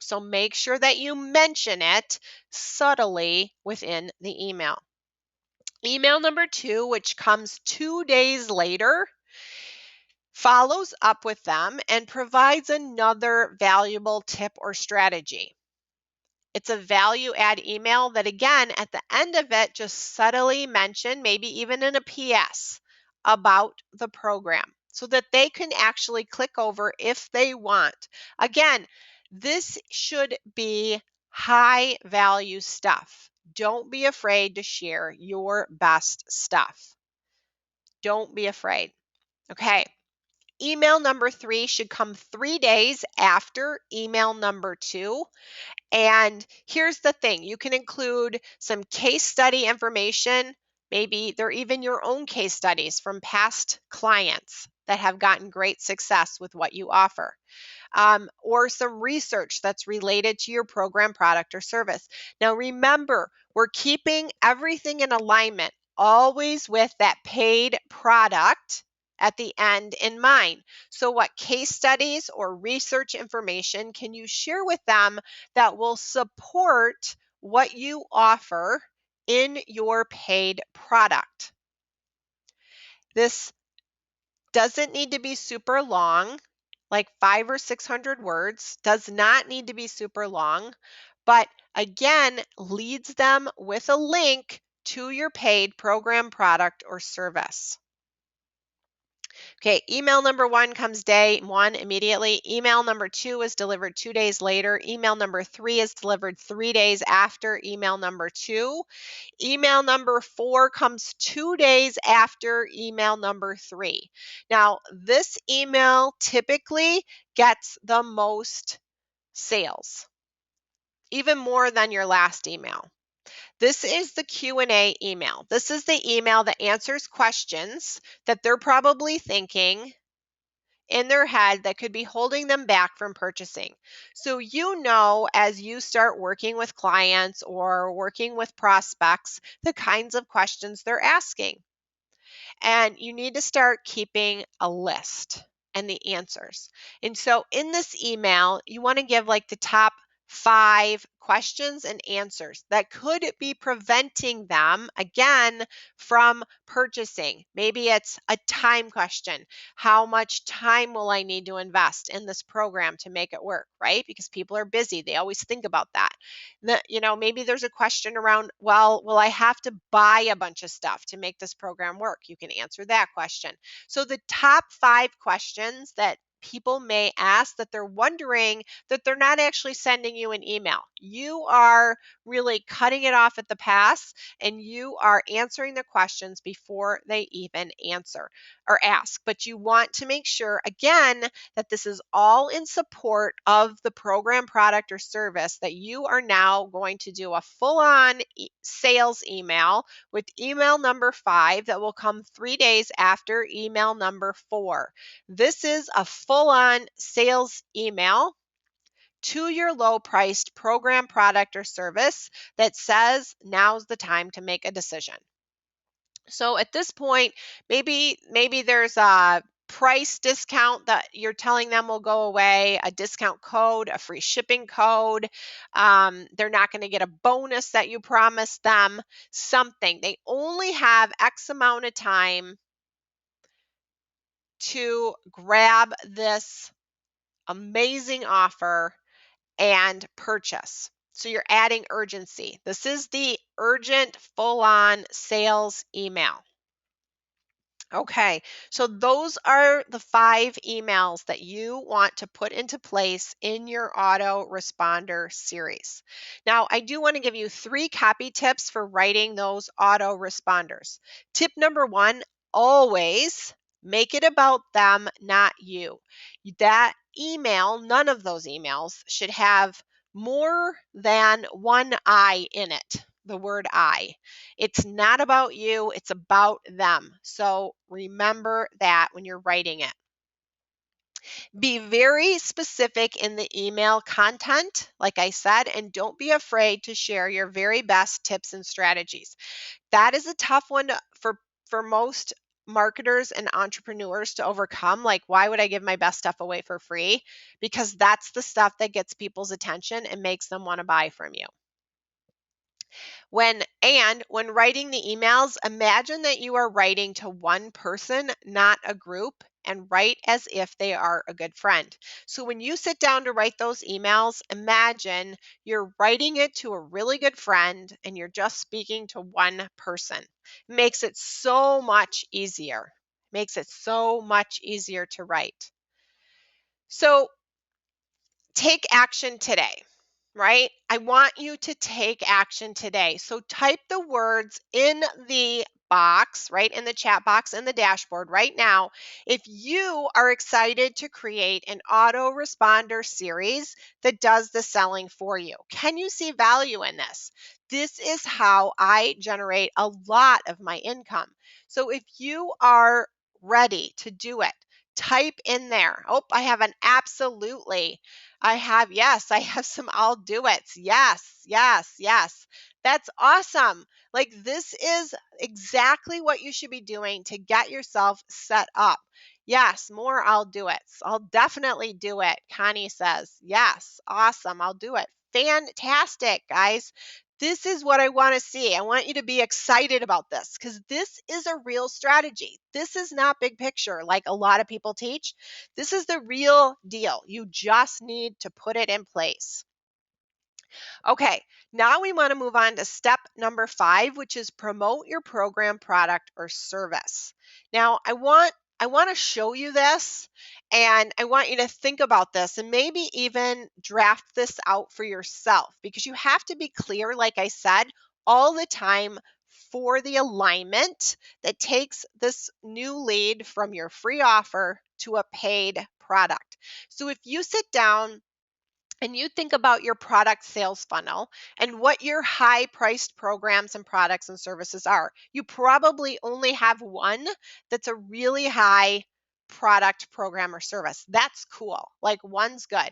So make sure that you mention it subtly within the email. Email number 2, which comes 2 days later, follows up with them and provides another valuable tip or strategy. It's a value add email that, again, at the end of it, just subtly mention, maybe even in a PS, about the program so that they can actually click over if they want. Again, this should be high value stuff. Don't be afraid to share your best stuff. Don't be afraid. Okay. Email number 3 should come 3 days after email number 2. And here's the thing, you can include some case study information. Maybe they're even your own case studies from past clients that have gotten great success with what you offer. Or some research that's related to your program, product, or service. Now, remember, we're keeping everything in alignment, always with that paid product at the end in mind. So what case studies or research information can you share with them that will support what you offer in your paid product? This doesn't need to be super long. like 500 or 600 words, does not need to be super long, but again, leads them with a link to your paid program, product, or service. Okay, email number 1 comes day 1 immediately. Email number 2 is delivered 2 days later. Email number 3 is delivered 3 days after email number 2. Email number 4 comes 2 days after email number 3. Now, this email typically gets the most sales, even more than your last email. This is the Q&A email. This is the email that answers questions that they're probably thinking in their head that could be holding them back from purchasing. So, as you start working with clients or working with prospects, the kinds of questions they're asking. And you need to start keeping a list and the answers. And so in this email, you want to give like the top 5 questions and answers that could be preventing them, again, from purchasing. Maybe it's a time question. How much time will I need to invest in this program to make it work, right? Because people are busy. They always think about that. Maybe there's a question around, well, will I have to buy a bunch of stuff to make this program work? You can answer that question. So the top 5 questions that people may ask that they're wondering that they're not actually sending you an email. You are really cutting it off at the pass, and you are answering the questions before they even answer or ask. But you want to make sure, again, that this is all in support of the program, product, or service that you are now going to do a full-on sales email with email number 5 that will come 3 days after email number 4. This is a full-on sales email to your low-priced program, product, or service that says now's the time to make a decision. So at this point, maybe there's a price discount that you're telling them will go away, a discount code, a free shipping code. They're not going to get a bonus that you promised them, something. They only have X amount of time to grab this amazing offer and purchase. So you're adding urgency. This is the urgent full-on sales email. Okay, so those are the 5 emails that you want to put into place in your autoresponder series. Now, I do want to give you 3 copy tips for writing those autoresponders. Tip number 1, always make it about them, not you. That email, none of those emails should have more than one I in it, the word I. It's not about you, it's about them. So remember that when you're writing it. Be very specific in the email content, like I said, and don't be afraid to share your very best tips and strategies. That is a tough one for most marketers and entrepreneurs to overcome. Like, why would I give my best stuff away for free? Because that's the stuff that gets people's attention and makes them want to buy from you. When writing the emails, imagine that you are writing to one person, not a group, and write as if they are a good friend. So when you sit down to write those emails, imagine you're writing it to a really good friend and you're just speaking to one person. It makes it so much easier. Makes it so much easier to write. So take action today. Right? I want you to take action today. So type the words in the box, right, in the chat box in the dashboard right now. If you are excited to create an autoresponder series that does the selling for you, can you see value in this? This is how I generate a lot of my income. So if you are ready to do it, type in there. Oh, I have an absolutely. Yes, I have some I'll do it's. Yes, yes, yes. That's awesome. Like, this is exactly what you should be doing to get yourself set up. Yes, more I'll do it. I'll definitely do it. Connie says, yes, awesome. I'll do it. Fantastic, guys. This is what I want to see. I want you to be excited about this because this is a real strategy. This is not big picture like a lot of people teach. This is the real deal. You just need to put it in place. Okay, now we want to move on to step number 5, which is promote your program, product, or service. Now, I want to show you this, and I want you to think about this and maybe even draft this out for yourself because you have to be clear, like I said, all the time for the alignment that takes this new lead from your free offer to a paid product. So if you sit down and you think about your product sales funnel and what your high priced programs and products and services are, you probably only have one that's a really high product, program, or service. That's cool. Like one's good.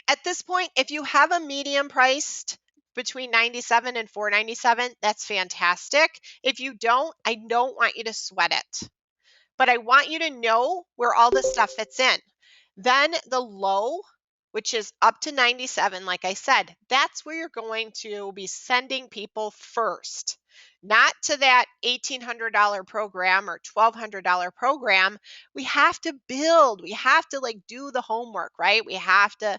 At this point, if you have a medium priced between 97 and 497, that's fantastic. If you don't, I don't want you to sweat it, but I want you to know where all this stuff fits in. Then the low, which is up to 97, like I said, that's where you're going to be sending people first, not to that $1,800 program or $1,200 program. We have to build, we have to like do the homework, right? We have to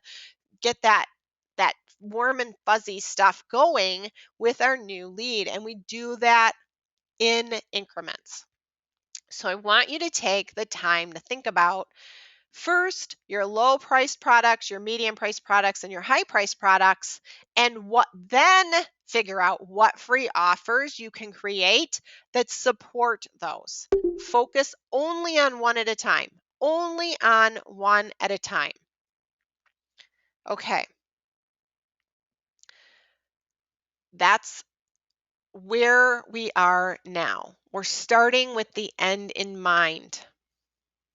get that warm and fuzzy stuff going with our new lead, and we do that in increments. So I want you to take the time to think about first your low priced products, your medium priced products, and your high priced products, and then figure out what free offers you can create that support those. Focus only on one at a time. Only on one at a time. Okay. That's where we are now. We're starting with the end in mind.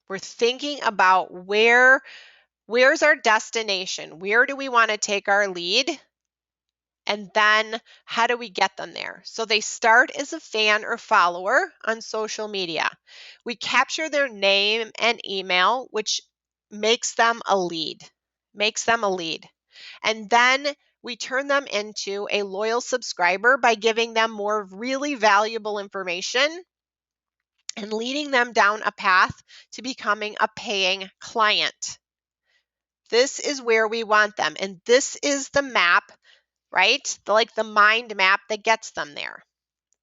We're thinking about where's our destination? Where do we want to take our lead? And then how do we get them there? So they start as a fan or follower on social media. We capture their name and email, which makes them a lead. And then we turn them into a loyal subscriber by giving them more really valuable information and leading them down a path to becoming a paying client. This is where we want them. And this is the map, right? Like the mind map that gets them there.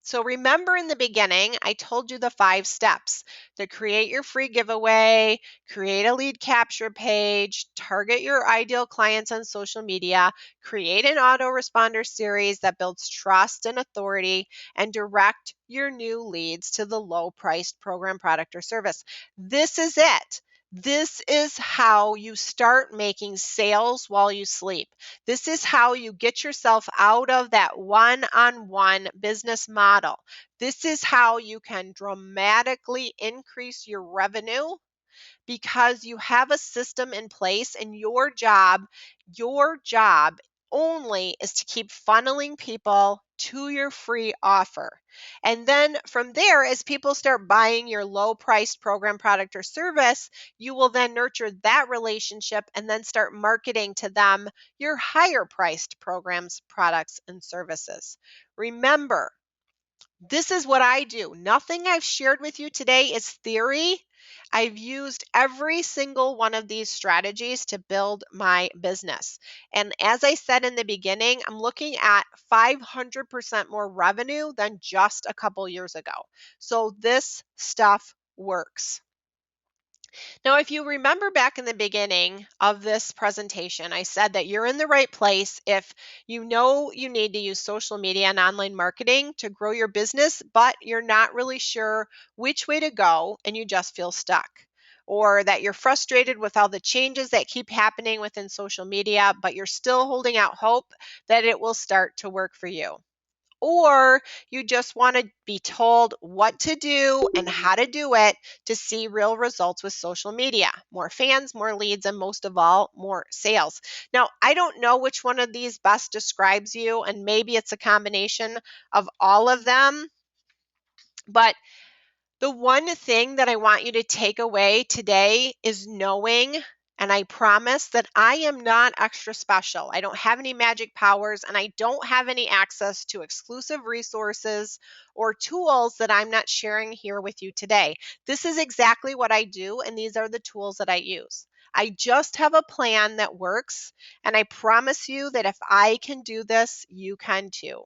So remember in the beginning, I told you the 5 steps to create your free giveaway, create a lead capture page, target your ideal clients on social media, create an autoresponder series that builds trust and authority, and direct your new leads to the low priced program, product, or service. This is it. This is how you start making sales while you sleep. This is how you get yourself out of that one-on-one business model. This is how you can dramatically increase your revenue because you have a system in place, and your job only is to keep funneling people to your free offer. And then from there, as people start buying your low priced program, product, or service, you will then nurture that relationship and then start marketing to them your higher priced programs, products, and services. Remember, this is what I do. Nothing I've shared with you today is theory. I've used every single one of these strategies to build my business. And as I said in the beginning, I'm looking at 500% more revenue than just a couple years ago. So this stuff works. Now, if you remember back in the beginning of this presentation, I said that you're in the right place if you know you need to use social media and online marketing to grow your business, but you're not really sure which way to go and you just feel stuck. Or that you're frustrated with all the changes that keep happening within social media, but you're still holding out hope that it will start to work for you. Or you just want to be told what to do and how to do it to see real results with social media. More fans, more leads, and most of all, more sales. Now, I don't know which one of these best describes you, and maybe it's a combination of all of them. But the one thing that I want you to take away today is knowing And I promise that I am not extra special. I don't have any magic powers, and I don't have any access to exclusive resources or tools that I'm not sharing here with you today. This is exactly what I do, and these are the tools that I use. I just have a plan that works, and I promise you that if I can do this, you can too.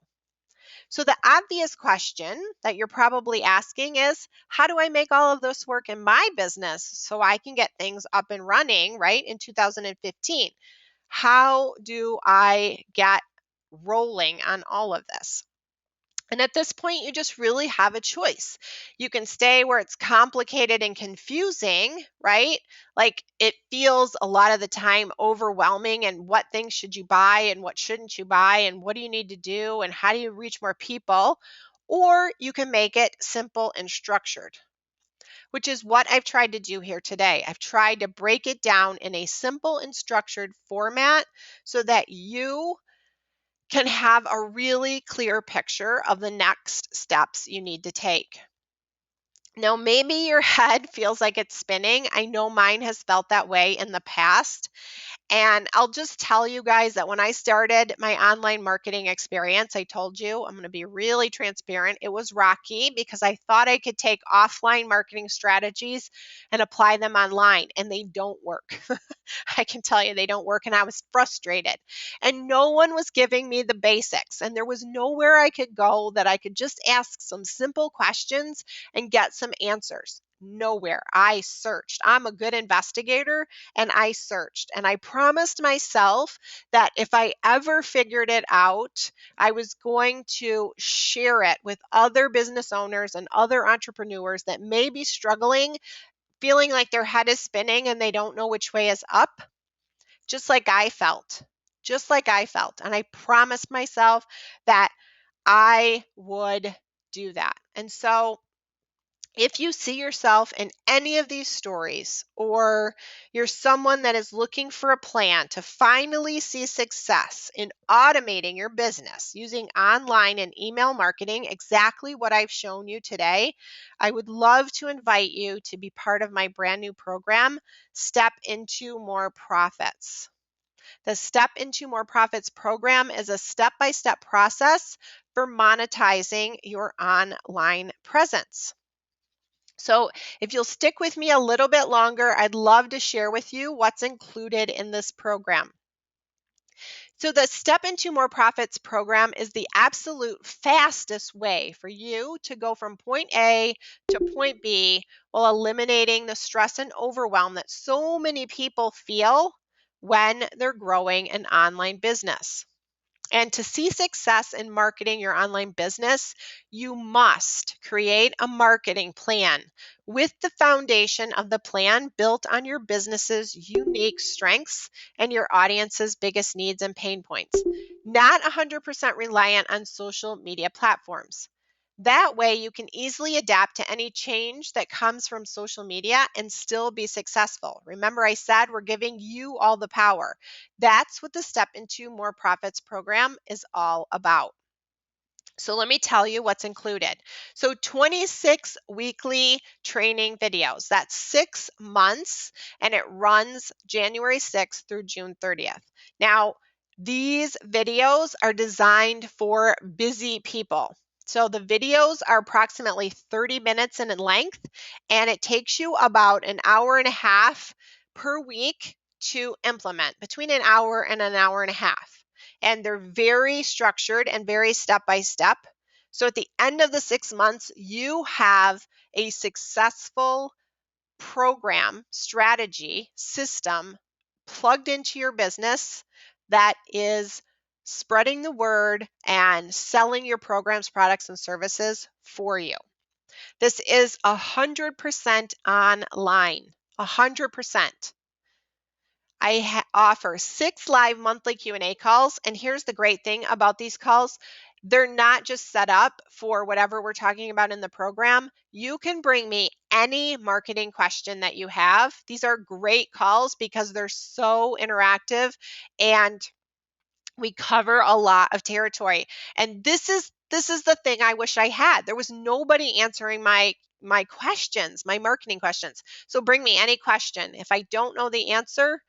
So the obvious question that you're probably asking is, how do I make all of this work in my business so I can get things up and running, right, in 2015? How do I get rolling on all of this? And at this point, you just really have a choice. You can stay where it's complicated and confusing, right? Like it feels a lot of the time overwhelming, and what things should you buy and what shouldn't you buy and what do you need to do and how do you reach more people? Or you can make it simple and structured, which is what I've tried to do here today. I've tried to break it down in a simple and structured format so that you can have a really clear picture of the next steps you need to take. Now, maybe your head feels like it's spinning. I know mine has felt that way in the past. And I'll just tell you guys that when I started my online marketing experience, I told you I'm going to be really transparent. It was rocky because I thought I could take offline marketing strategies and apply them online, and they don't work. I can tell you they don't work, and I was frustrated. And no one was giving me the basics, and there was nowhere I could go that I could just ask some simple questions and get some answers. Nowhere. I searched. I'm a good investigator, and I searched. And I promised myself that if I ever figured it out, I was going to share it with other business owners and other entrepreneurs that may be struggling, feeling like their head is spinning and they don't know which way is up, just like I felt. Just like I felt. And I promised myself that I would do that. And so if you see yourself in any of these stories, or you're someone that is looking for a plan to finally see success in automating your business using online and email marketing, exactly what I've shown you today, I would love to invite you to be part of my brand new program, Step Into More Profits. The Step Into More Profits program is a step-by-step process for monetizing your online presence. So if you'll stick with me a little bit longer, I'd love to share with you what's included in this program. So the Step Into More Profits program is the absolute fastest way for you to go from point A to point B while eliminating the stress and overwhelm that so many people feel when they're growing an online business. And to see success in marketing your online business, you must create a marketing plan with the foundation of the plan built on your business's unique strengths and your audience's biggest needs and pain points, not 100% reliant on social media platforms. That way, you can easily adapt to any change that comes from social media and still be successful. Remember, I said we're giving you all the power. That's what the Step Into More Profits program is all about. So let me tell you what's included. So 26 weekly training videos. That's 6 months, and it runs January 6th through June 30th. Now, these videos are designed for busy people. So the videos are approximately 30 minutes in length, and it takes you about an hour and a half per week to implement, between an hour and a half. And they're very structured and very step by step. So at the end of the 6 months, you have a successful program, strategy, system plugged into your business that is spreading the word and selling your programs, products, and services for you. This is 100% online, 100%. I offer 6 live monthly Q&A calls, and here's the great thing about these calls. They're not just set up for whatever we're talking about in the program. You can bring me any marketing question that you have. These are great calls because they're so interactive, and we cover a lot of territory. And this is the thing I wish I had. There was nobody answering my my questions, my marketing questions. So bring me any question. If I don't know the answer,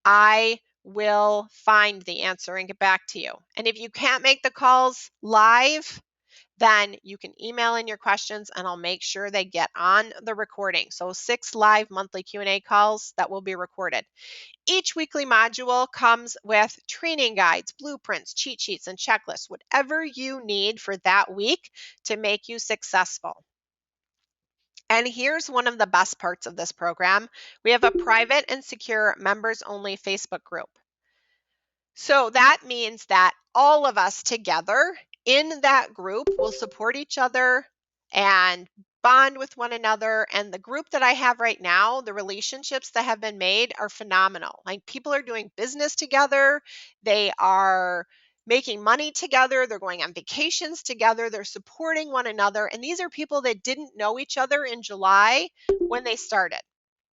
I will find the answer and get back to you. And if you can't make the calls live, then you can email in your questions and I'll make sure they get on the recording. So 6 live monthly Q&A calls that will be recorded. Each weekly module comes with training guides, blueprints, cheat sheets, and checklists, whatever you need for that week to make you successful. And here's one of the best parts of this program. We have a private and secure members only Facebook group. So that means that all of us together in that group will support each other and bond with one another. And the group that I have right now, the relationships that have been made are phenomenal. Like, people are doing business together, they are making money together, they're going on vacations together, they're supporting one another. And these are people that didn't know each other in July when they started.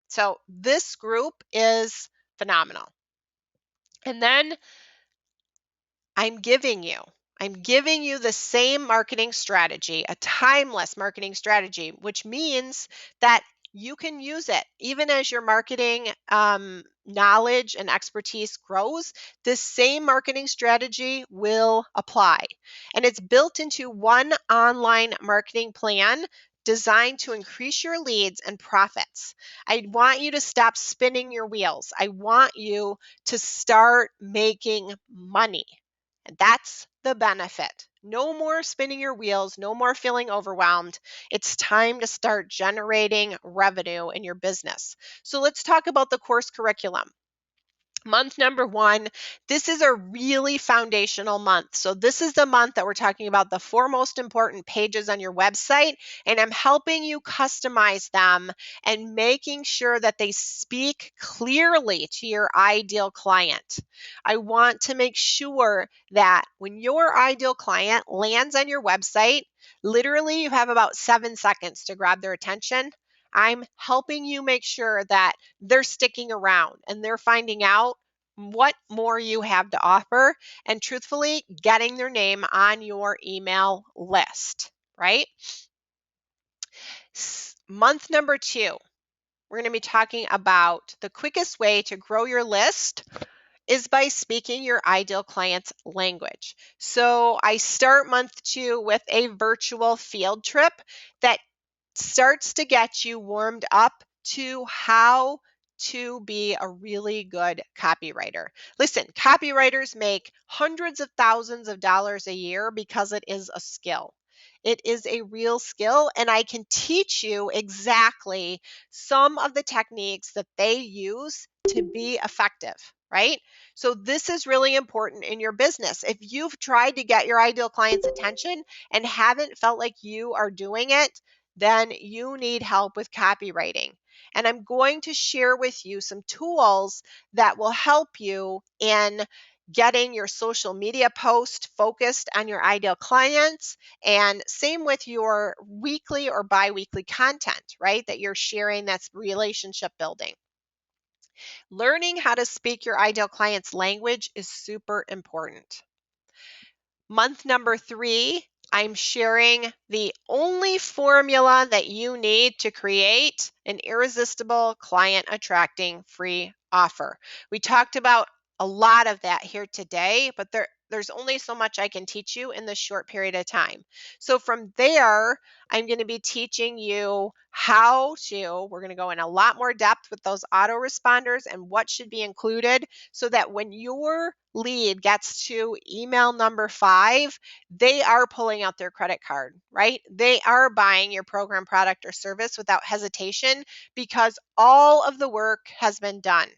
So this group is phenomenal. And then I'm giving you the same marketing strategy, a timeless marketing strategy, which means that you can use it even as your marketing knowledge and expertise grows. This same marketing strategy will apply. And it's built into one online marketing plan designed to increase your leads and profits. I want you to stop spinning your wheels. I want you to start making money. And that's the benefit. No more spinning your wheels, no more feeling overwhelmed. It's time to start generating revenue in your business. So let's talk about the course curriculum. Month number 1, this is a really foundational month. So this is the month that we're talking about the 4 most important pages on your website, and I'm helping you customize them and making sure that they speak clearly to your ideal client. I want to make sure that when your ideal client lands on your website, literally you have about 7 seconds to grab their attention. I'm helping you make sure that they're sticking around and they're finding out what more you have to offer and truthfully getting their name on your email list, right? Month number 2, we're going to be talking about the quickest way to grow your list is by speaking your ideal client's language. So I start month 2 with a virtual field trip that starts to get you warmed up to how to be a really good copywriter. Listen, copywriters make hundreds of thousands of dollars a year because it is a skill. It is a real skill, and I can teach you exactly some of the techniques that they use to be effective, right? So this is really important in your business. If you've tried to get your ideal client's attention and haven't felt like you are doing it, then you need help with copywriting. And I'm going to share with you some tools that will help you in getting your social media post focused on your ideal clients, and same with your weekly or bi-weekly content, right? That you're sharing that's relationship building. Learning how to speak your ideal client's language is super important. Month number 3, I'm sharing the only formula that you need to create an irresistible client attracting free offer. We talked about a lot of that here today, but there's only so much I can teach you in this short period of time. So from there, I'm going to be teaching you we're going to go in a lot more depth with those autoresponders and what should be included so that when your lead gets to email number 5, they are pulling out their credit card, right? They are buying your program, product, or service without hesitation because all of the work has been done.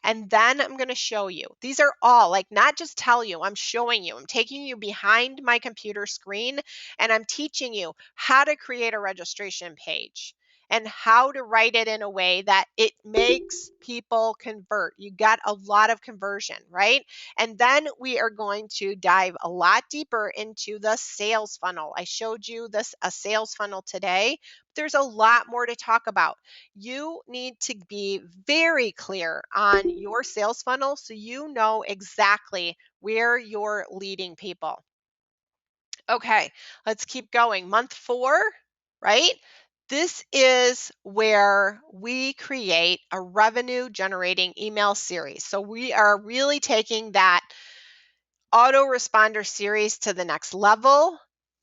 And then I'm going to show you. These are all, like, not just tell you, I'm showing you. I'm taking you behind my computer screen and I'm teaching you how to create a registration page and how to write it in a way that it makes people convert. You got a lot of conversion, right? And then we are going to dive a lot deeper into the sales funnel. I showed you a sales funnel today. There's a lot more to talk about. You need to be very clear on your sales funnel so you know exactly where you're leading people. Okay, let's keep going. Month 4, right? This is where we create a revenue generating email series. So we are really taking that autoresponder series to the next level.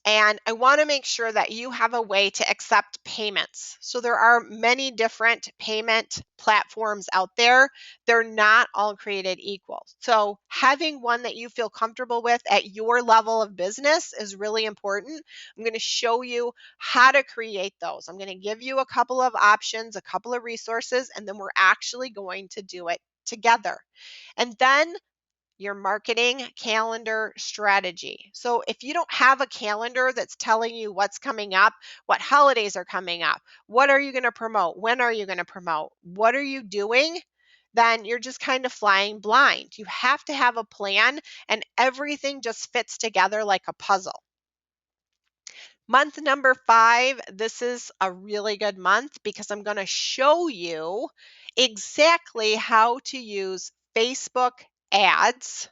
And I want to make sure that you have a way to accept payments. So there are many different payment platforms out there. They're not all created equal. So having one that you feel comfortable with at your level of business is really important. I'm going to show you how to create those. I'm going to give you a couple of options, a couple of resources, and then we're actually going to do it together. And then your marketing calendar strategy. So if you don't have a calendar that's telling you what's coming up, what holidays are coming up, what are you going to promote, when are you going to promote, what are you doing, then you're just kind of flying blind. You have to have a plan, and everything just fits together like a puzzle. Month number 5, this is a really good month because I'm going to show you exactly how to use Facebook ads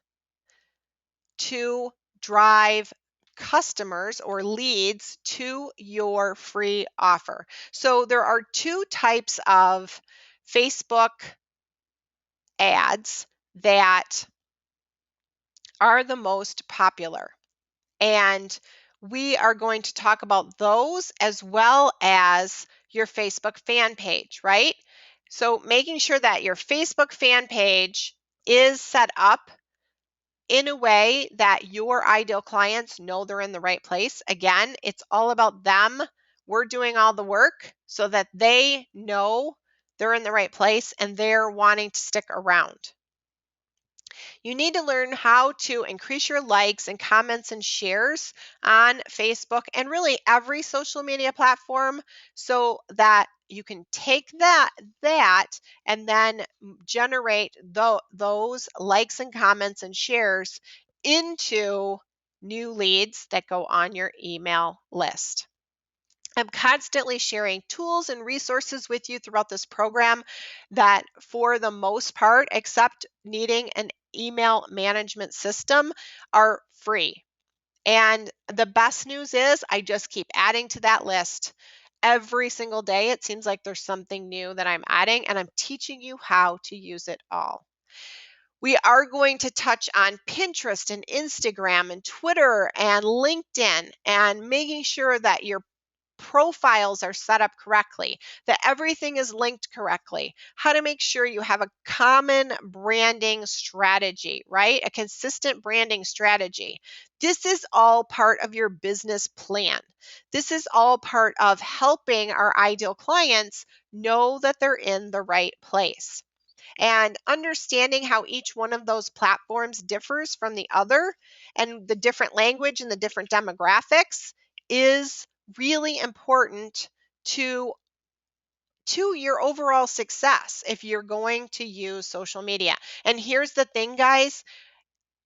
to drive customers or leads to your free offer. So there are 2 types of Facebook ads that are the most popular. And we are going to talk about those as well as your Facebook fan page, right? So making sure that your Facebook fan page is set up in a way that your ideal clients know they're in the right place. Again, it's all about them. We're doing all the work so that they know they're in the right place and they're wanting to stick around. You need to learn how to increase your likes and comments and shares on Facebook and really every social media platform so that you can take that and then generate those likes and comments and shares into new leads that go on your email list. I'm constantly sharing tools and resources with you throughout this program that, for the most part, except needing an email management system, are free. And the best news is I just keep adding to that list. Every single day, it seems like there's something new that I'm adding, and I'm teaching you how to use it all. We are going to touch on Pinterest and Instagram and Twitter and LinkedIn and making sure that your profiles are set up correctly, that everything is linked correctly, how to make sure you have a common branding strategy, right? A consistent branding strategy. This is all part of your business plan. This is all part of helping our ideal clients know that they're in the right place. And understanding how each one of those platforms differs from the other and the different language and the different demographics is really important to your overall success if you're going to use social media. And here's the thing, guys,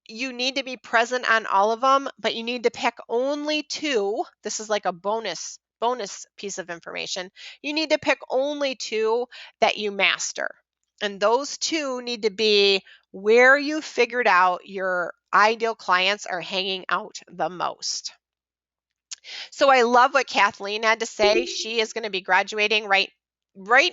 you need to be present on all of them, but you need to pick only 2. This is like a bonus piece of information. You need to pick only 2 that you master. And those 2 need to be where you figured out your ideal clients are hanging out the most. So I love what Kathleen had to say. She is going to be graduating right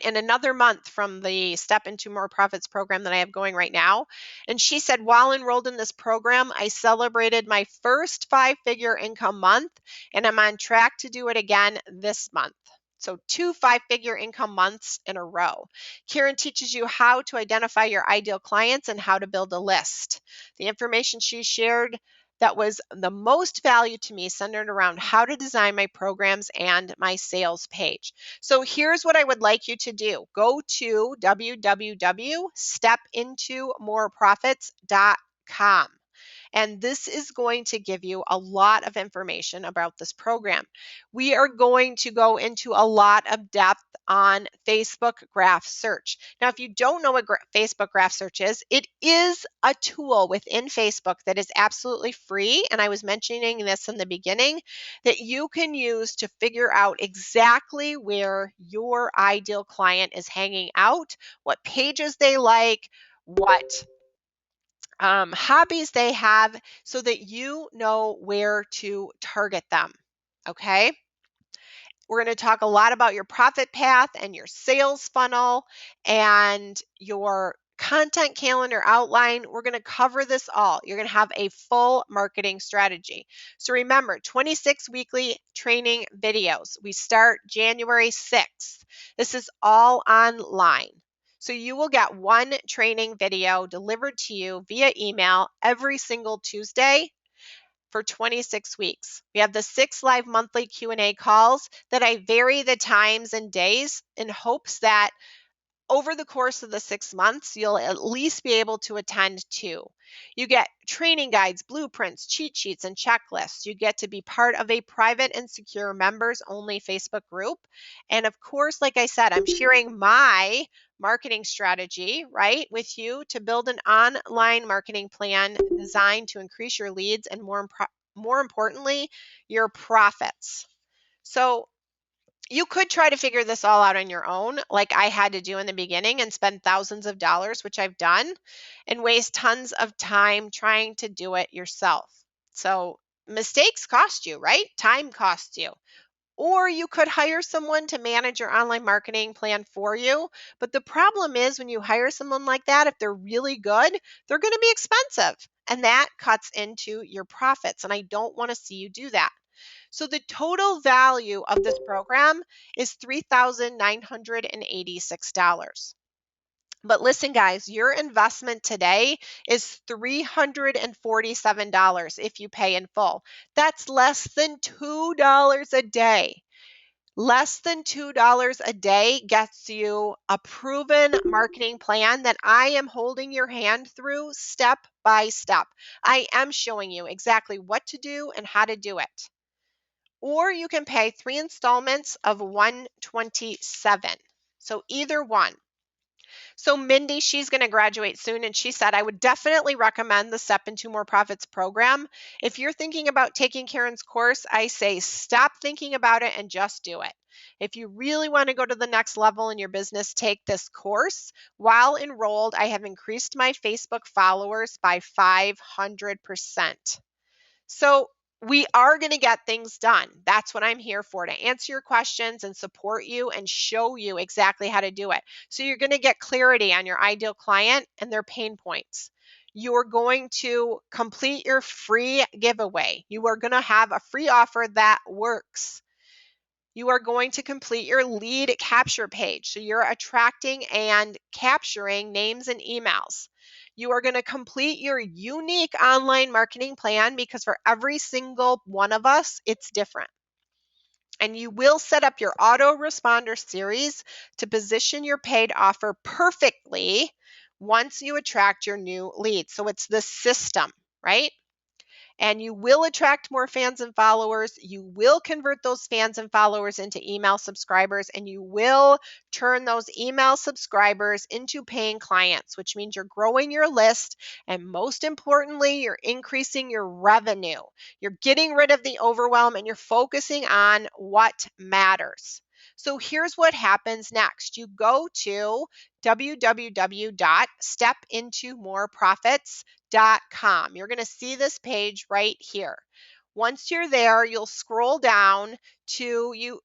in another month from the Step Into More Profits program that I have going right now. And she said, while enrolled in this program, I celebrated my first 5-figure income month, and I'm on track to do it again this month. So 2 5-figure income months in a row. Karen teaches you how to identify your ideal clients and how to build a list. The information she shared that was the most value to me centered around how to design my programs and my sales page. So here's what I would like you to do. Go to www.stepintomoreprofits.com. And this is going to give you a lot of information about this program. We are going to go into a lot of depth on Facebook graph search. Now, if you don't know what Facebook graph search is, it is a tool within Facebook that is absolutely free. And I was mentioning this in the beginning, that you can use to figure out exactly where your ideal client is hanging out, what pages they like, what hobbies they have, so that you know where to target them. Okay. We're going to talk a lot about your profit path and your sales funnel and your content calendar outline. We're going to cover this all. You're going to have a full marketing strategy. So remember, 26 weekly training videos. We start January 6th. This is all online. So you will get one training video delivered to you via email every single Tuesday for 26 weeks. We have the 6 live monthly Q&A calls that I vary the times and days in hopes that over the course of the 6 months, you'll at least be able to attend 2. You get training guides, blueprints, cheat sheets, and checklists. You get to be part of a private and secure members only Facebook group. And of course, like I said, I'm sharing my marketing strategy, right, with you to build an online marketing plan designed to increase your leads and more importantly, your profits. So you could try to figure this all out on your own, like I had to do in the beginning, and spend thousands of dollars, which I've done, and waste tons of time trying to do it yourself. So mistakes cost you, right? Time costs you. Or you could hire someone to manage your online marketing plan for you. But the problem is when you hire someone like that, if they're really good, they're going to be expensive. And that cuts into your profits. And I don't want to see you do that. So the total value of this program is $3,986. But listen, guys, your investment today is $347 if you pay in full. That's less than $2 a day. Less than $2 a day gets you a proven marketing plan that I am holding your hand through step by step. I am showing you exactly what to do and how to do it. Or you can pay 3 installments of $127. So either one. So Mindy, she's going to graduate soon, and she said, I would definitely recommend the Step Into More Profits program. If you're thinking about taking Karen's course, I say stop thinking about it and just do it. If you really want to go to the next level in your business, take this course. While enrolled, I have increased my Facebook followers by 500%. So we are going to get things done. That's what I'm here for, to answer your questions and support you and show you exactly how to do it. So you're going to get clarity on your ideal client and their pain points. You're going to complete your free giveaway. You are going to have a free offer that works. You are going to complete your lead capture page. So you're attracting and capturing names and emails. You are going to complete your unique online marketing plan because for every single one of us, it's different. And you will set up your autoresponder series to position your paid offer perfectly once you attract your new leads. So it's the system, right? And you will attract more fans and followers. You will convert those fans and followers into email subscribers, and you will turn those email subscribers into paying clients, which means you're growing your list. And most importantly, you're increasing your revenue. You're getting rid of the overwhelm and you're focusing on what matters. So here's what happens next. You go to www.stepintomoreprofits.com. You're going to see this page right here. Once you're there, you'll scroll down till you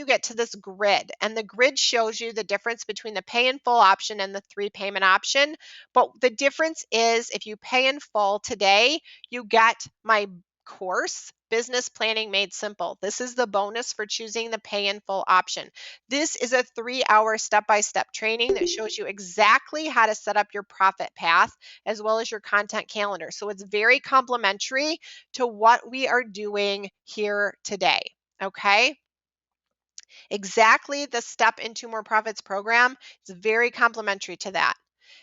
get to this grid, and the grid shows you the difference between the pay in full option and the 3 payment option. But the difference is if you pay in full today, you get my course, Business Planning Made Simple. This is the bonus for choosing the pay in full option. This is a 3-hour step-by-step training that shows you exactly how to set up your profit path as well as your content calendar. So it's very complementary to what we are doing here today. Okay? Exactly the Step Into More Profits program is very complementary to that.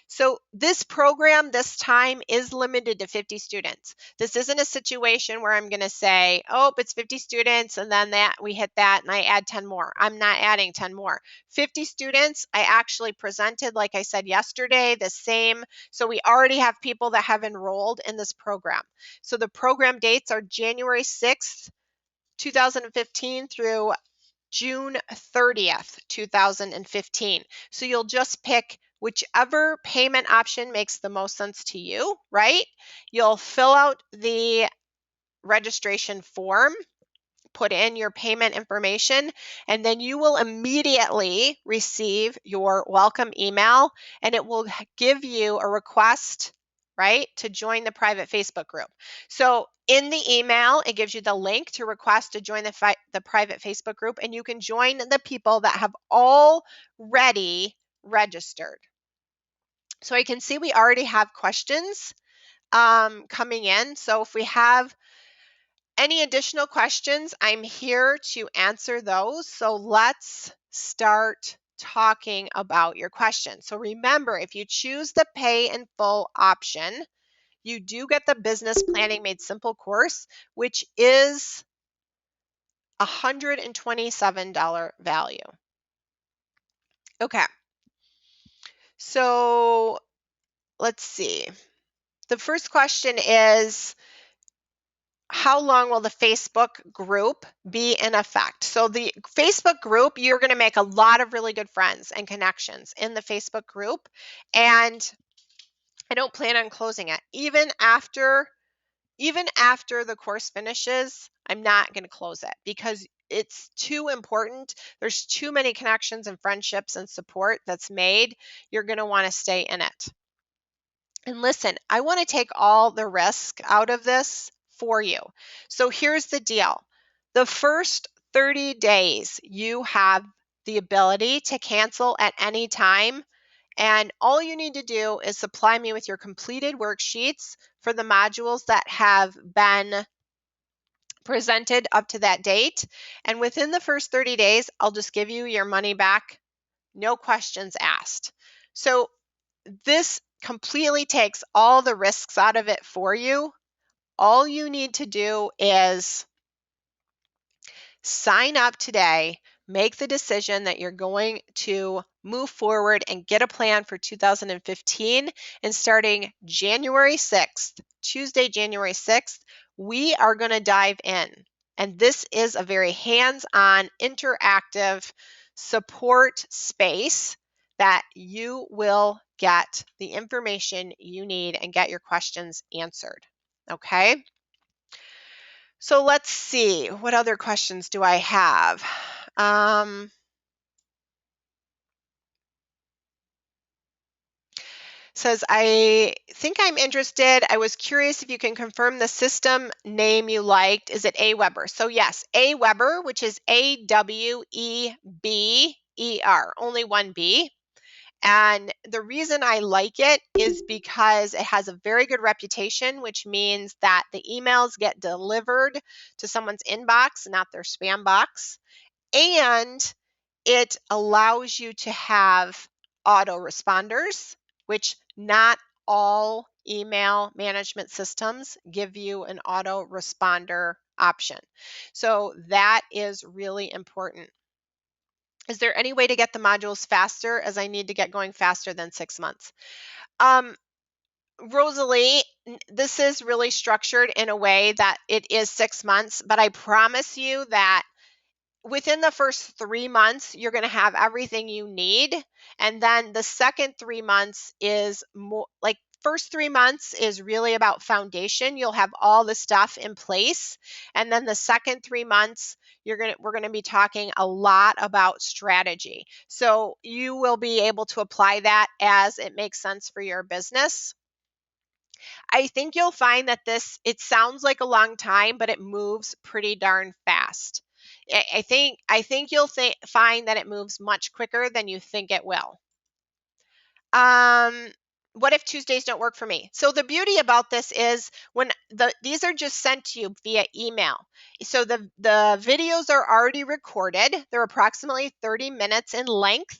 So this program this time is limited to 50 students. This isn't a situation where I'm going to say, oh, it's 50 students and then we hit that and I add 10 more. I'm not adding 10 more. 50 students, I actually presented, like I said yesterday, the same. So we already have people that have enrolled in this program. So the program dates are January 6th, 2015 through June 30th, 2015. So you'll just pick whichever payment option makes the most sense to you, right? You'll fill out the registration form, put in your payment information, and then you will immediately receive your welcome email, and it will give you a request, right, to join the private Facebook group. So in the email, it gives you the link to request to join the private Facebook group, and you can join the people that have already registered. So I can see we already have questions coming in. So if we have any additional questions, I'm here to answer those. So let's start talking about your questions. So remember, if you choose the pay in full option, you do get the Business Planning Made Simple course, which is $127 value. Okay, so let's see. The first question is, how long will the Facebook group be in effect? So the Facebook group, you're going to make a lot of really good friends and connections in the Facebook group, and I don't plan on closing it. Even after the course finishes, I'm not going to close it because it's too important. There's too many connections and friendships and support that's made. You're going to want to stay in it. And listen, I want to take all the risk out of this for you. So here's the deal. The first 30 days, you have the ability to cancel at any time. And all you need to do is supply me with your completed worksheets for the modules that have been presented up to that date. And within the first 30 days, I'll just give you your money back, no questions asked. So this completely takes all the risks out of it for you. All you need to do is sign up today, make the decision that you're going to move forward and get a plan for 2015. And starting January 6th, Tuesday, January 6th, we are going to dive in. And this is a very hands-on, interactive support space that you will get the information you need and get your questions answered. Okay? So let's see, what other questions do I have? Says, I think I'm interested. I was curious if you can confirm the system name you liked. Is it Aweber? So yes, Aweber, which is Aweber, only one B. And the reason I like it is because it has a very good reputation, which means that the emails get delivered to someone's inbox, not their spam box. And it allows you to have autoresponders, which not all email management systems give you an autoresponder option. So that is really important. Is there any way to get the modules faster, as I need to get going faster than 6 months? Rosalie, this is really structured in a way that it is 6 months, but I promise you that within the first 3 months, you're going to have everything you need. And then the second 3 months is more like, first 3 months is really about foundation. You'll have all the stuff in place. And then the second 3 months, we're going to be talking a lot about strategy. So you will be able to apply that as it makes sense for your business. I think you'll find that it sounds like a long time, but it moves pretty darn fast. I think you'll find that it moves much quicker than you think it will. What if Tuesdays don't work for me? So the beauty about this is when these are just sent to you via email. So the videos are already recorded. They're approximately 30 minutes in length,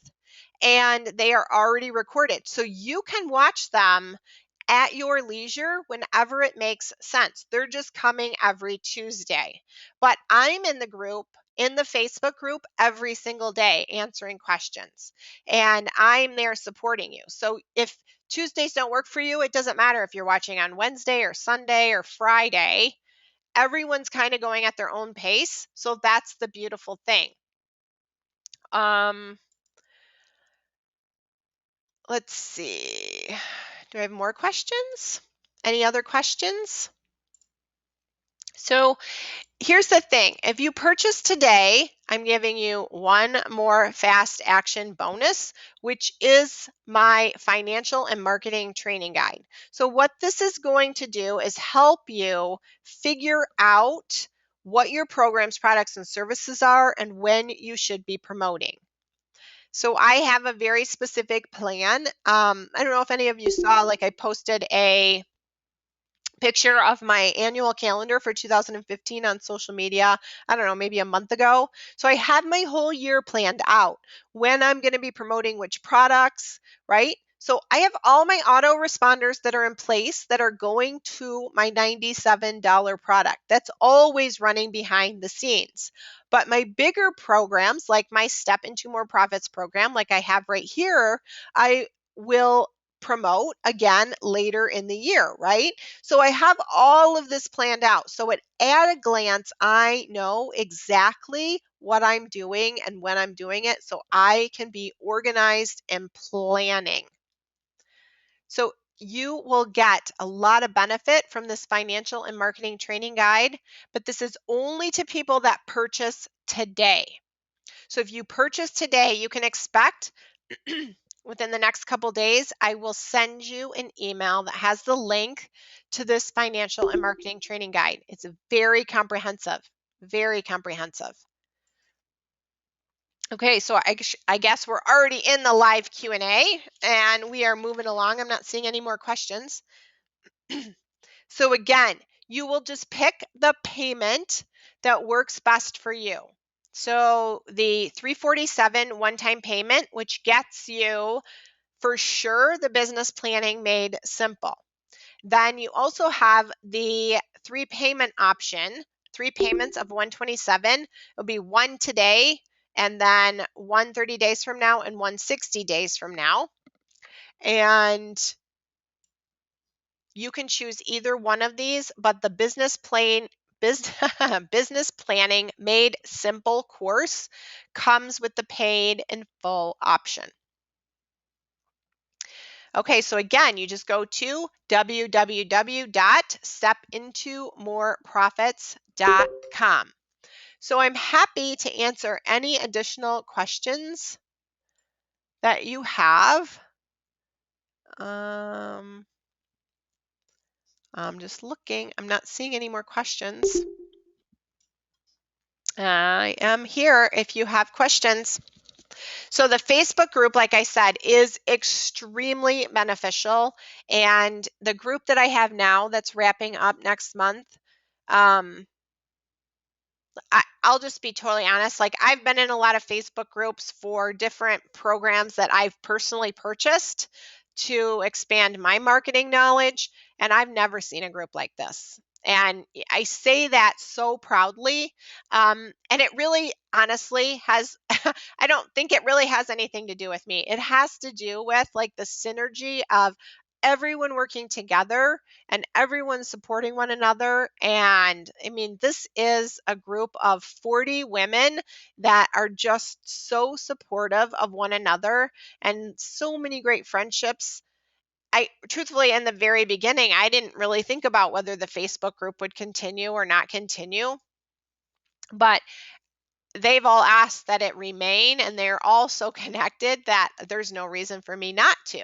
and they are already recorded. So you can watch them at your leisure whenever it makes sense. They're just coming every Tuesday. But I'm in the Facebook group every single day answering questions. And I'm there supporting you. So if Tuesdays don't work for you, it doesn't matter if you're watching on Wednesday or Sunday or Friday. Everyone's kind of going at their own pace. So that's the beautiful thing. Let's see. Do I have more questions? Any other questions? So here's the thing. If you purchase today, I'm giving you one more fast action bonus, which is my financial and marketing training guide. So what this is going to do is help you figure out what your programs, products, and services are and when you should be promoting. So I have a very specific plan. I don't know if any of you saw, like I posted a picture of my annual calendar for 2015 on social media, I don't know, maybe a month ago. So I have my whole year planned out, when I'm going to be promoting which products, right? So I have all my autoresponders that are in place that are going to my $97 product. That's always running behind the scenes. But my bigger programs, like my Step Into More Profits program, like I have right here, I will promote again later in the year, right? So I have all of this planned out. So at a glance, I know exactly what I'm doing and when I'm doing it, so I can be organized and planning. So you will get a lot of benefit from this financial and marketing training guide, but this is only to people that purchase today. So if you purchase today, you can expect within the next couple days, I will send you an email that has the link to this financial and marketing training guide. It's very comprehensive, very comprehensive. Okay, so I guess we're already in the live Q&A and we are moving along. I'm not seeing any more questions. So again, you will just pick the payment that works best for you. So the $347 one-time payment, which gets you for sure the business planning made simple. Then you also have the 3-payment option, 3 payments of $127. It'll be one today, and then one 30 days from now, and one 60 days from now. And you can choose either one of these, but the business planning made simple course comes with the paid in full option. Okay, so again, you just go to www.stepintomoreprofits.com. So I'm happy to answer any additional questions that you have. I'm just looking. I'm not seeing any more questions. I am here if you have questions. So the Facebook group, like I said, is extremely beneficial. And the group that I have now that's wrapping up next month, I'll just be totally honest. Like, I've been in a lot of Facebook groups for different programs that I've personally purchased to expand my marketing knowledge, and I've never seen a group like this. And I say that so proudly. And it really, honestly, has, I don't think it really has anything to do with me. It has to do with like the synergy of everyone working together and everyone supporting one another. And I mean, this is a group of 40 women that are just so supportive of one another and so many great friendships. I truthfully, in the very beginning, I didn't really think about whether the Facebook group would continue or not continue, but they've all asked that it remain, and they're all so connected that there's no reason for me not to.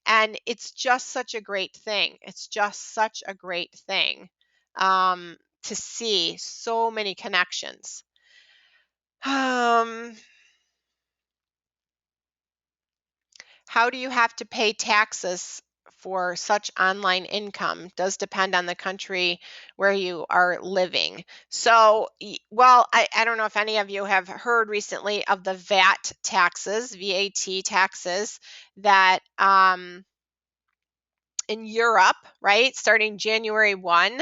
And it's just such a great thing. It's just such a great thing to see so many connections. How do you have to pay taxes for such online income? Does depend on the country where you are living. So, well, I don't know if any of you have heard recently of the VAT taxes, VAT taxes that in Europe, right, starting January 1,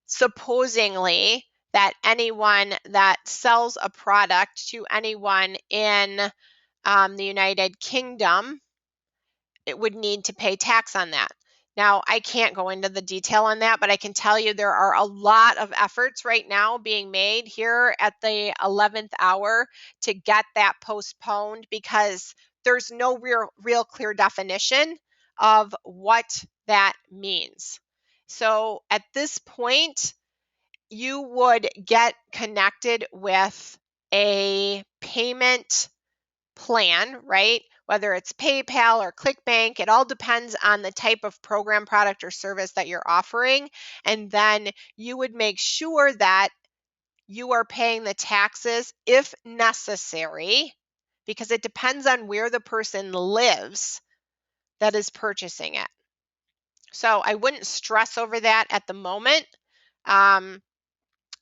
supposedly that anyone that sells a product to anyone in the United Kingdom, it would need to pay tax on that. Now, I can't go into the detail on that, but I can tell you there are a lot of efforts right now being made here at the 11th hour to get that postponed, because there's no real clear definition of what that means. So at this point, you would get connected with a payment plan, right? Whether it's PayPal or ClickBank, it all depends on the type of program, product, or service that you're offering. And then you would make sure that you are paying the taxes if necessary, because it depends on where the person lives that is purchasing it. So I wouldn't stress over that at the moment,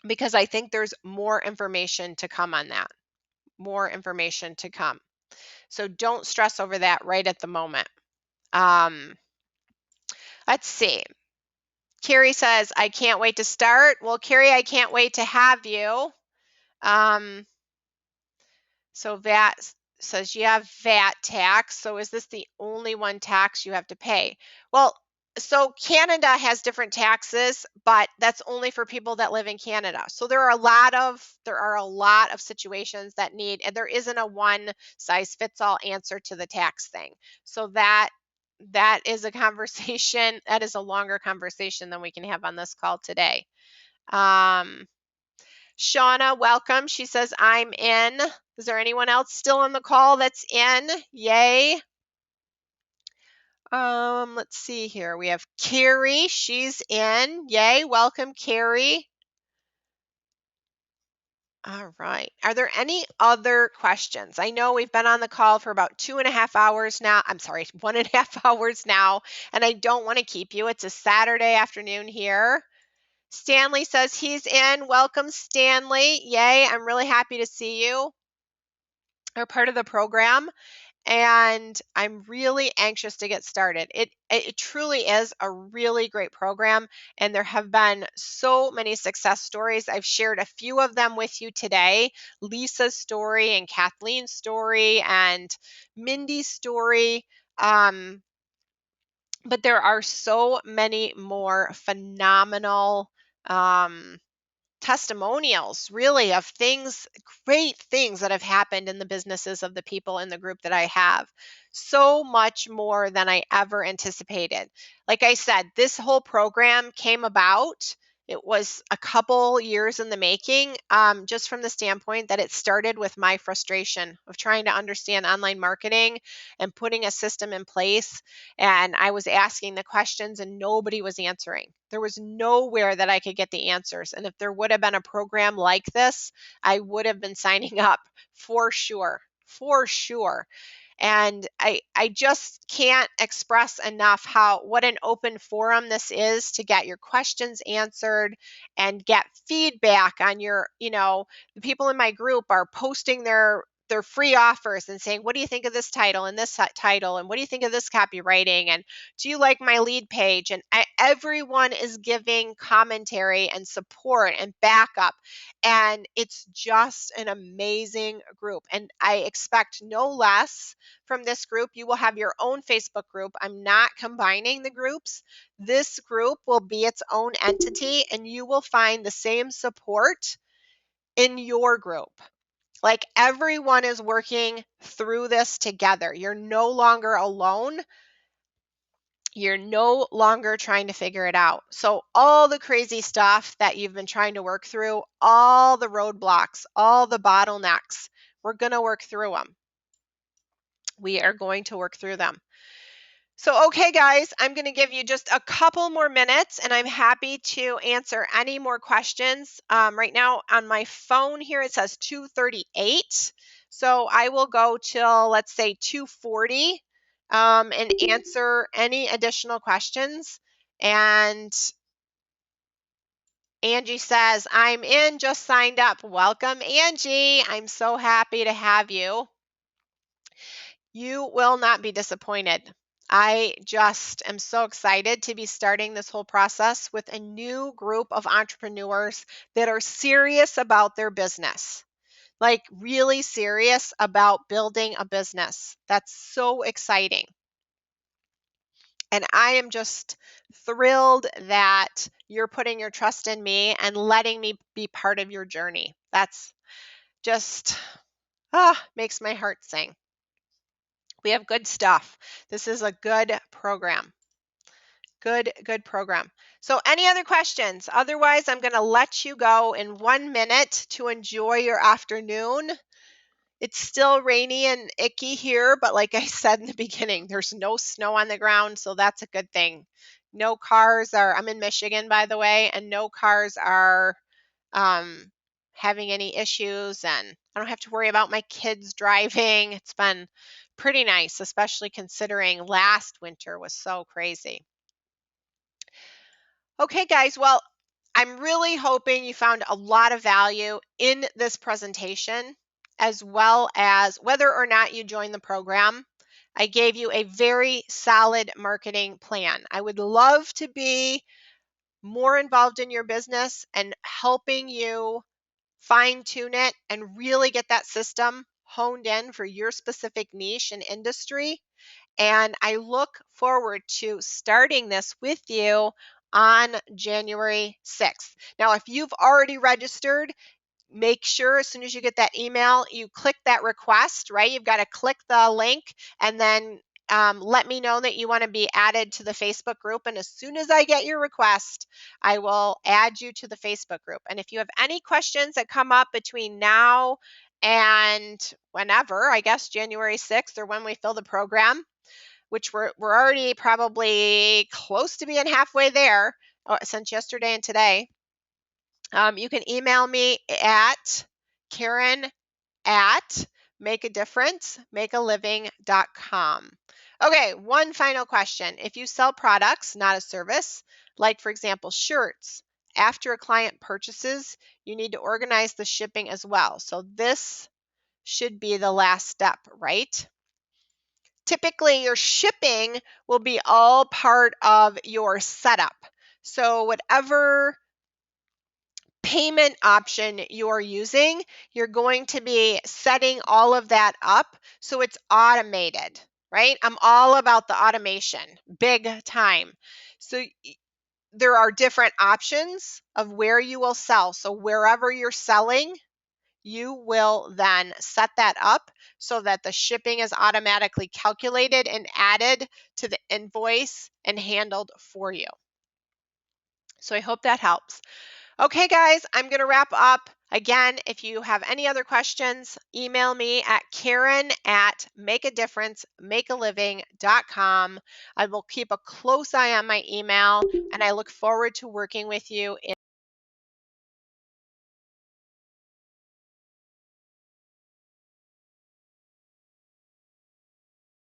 because I think there's more information to come on that, more information to come. So don't stress over that right at the moment. Let's see. Carrie says, I can't wait to start. Well, Carrie, I can't wait to have you. So VAT says you have VAT tax. So is this the only one tax you have to pay? Well, so Canada has different taxes, but that's only for people that live in Canada. So there are a lot of situations that need, and there isn't a one size fits all answer to the tax thing. So that is a conversation, that is a longer conversation than we can have on this call today. Shauna, welcome. She says, I'm in. Is there anyone else still on the call that's in? Yay. Let's see here. We have Carrie. She's in. Yay. Welcome, Carrie. All right. Are there any other questions? I know we've been on the call for about 2.5 hours now. I'm sorry, 1.5 hours now, and I don't want to keep you. It's a Saturday afternoon here. Stanley says he's in. Welcome, Stanley. Yay. I'm really happy to see you. Are part of the program, and I'm really anxious to get started. It truly is a really great program, and there have been so many success stories. I've shared a few of them with you today. Lisa's story and Kathleen's story and Mindy's story. But there are so many more phenomenal testimonials, really, of things, great things that have happened in the businesses of the people in the group that I have. So much more than I ever anticipated. Like I said, this whole program came about. It was a couple years in the making, just from the standpoint that it started with my frustration of trying to understand online marketing and putting a system in place. And I was asking the questions and nobody was answering. There was nowhere that I could get the answers. And if there would have been a program like this, I would have been signing up for sure, for sure. And I just can't express enough what an open forum this is to get your questions answered and get feedback on the people in my group are posting their free offers and saying, what do you think of this title and this title? And what do you think of this copywriting? And do you like my lead page? And everyone is giving commentary and support and backup. And it's just an amazing group. And I expect no less from this group. You will have your own Facebook group. I'm not combining the groups. This group will be its own entity, and you will find the same support in your group. Like, everyone is working through this together. You're no longer alone. You're no longer trying to figure it out. So all the crazy stuff that you've been trying to work through, all the roadblocks, all the bottlenecks, we're going to work through them. We are going to work through them. So, okay, guys, I'm going to give you just a couple more minutes, and I'm happy to answer any more questions. Right now on my phone here, it says 2:38. So I will go till, let's say, 2:40 and answer any additional questions. And Angie says, I'm in, just signed up. Welcome, Angie. I'm so happy to have you. You will not be disappointed. I just am so excited to be starting this whole process with a new group of entrepreneurs that are serious about their business, like really serious about building a business. That's so exciting. And I am just thrilled that you're putting your trust in me and letting me be part of your journey. That's just makes my heart sing. We have good stuff. This is a good program. Good program. So any other questions? Otherwise, I'm going to let you go in 1 minute to enjoy your afternoon. It's still rainy and icky here, but like I said in the beginning, there's no snow on the ground, so that's a good thing. No cars are, I'm in Michigan, by the way, and no cars are um, having any issues, and I don't have to worry about my kids driving. It's been pretty nice, especially considering last winter was so crazy. Okay, guys, well, I'm really hoping you found a lot of value in this presentation, as well as whether or not you join the program. I gave you a very solid marketing plan. I would love to be more involved in your business and helping you fine tune it and really get that system honed in for your specific niche and industry. And I look forward to starting this with you on January 6th. Now, if you've already registered, make sure as soon as you get that email, you click that request, right? You've got to click the link and then let me know that you want to be added to the Facebook group. And as soon as I get your request, I will add you to the Facebook group. And if you have any questions that come up between now and whenever, I guess January 6th or when we fill the program, which we're already probably close to being halfway there since yesterday and today, you can email me at Karen at makeadifferencemakealiving.com. Okay, one final question. If you sell products, not a service, like for example, shirts, after a client purchases, you need to organize the shipping as well. So this should be the last step, right? Typically, your shipping will be all part of your setup. So whatever payment option you're using, you're going to be setting all of that up so it's automated, right? I'm all about the automation, big time. So there are different options of where you will sell. So wherever you're selling, you will then set that up so that the shipping is automatically calculated and added to the invoice and handled for you. So I hope that helps. Okay, guys, I'm going to wrap up. Again, if you have any other questions, email me at Karen at makeadifferencemakealiving.com. I will keep a close eye on my email, and I look forward to working with you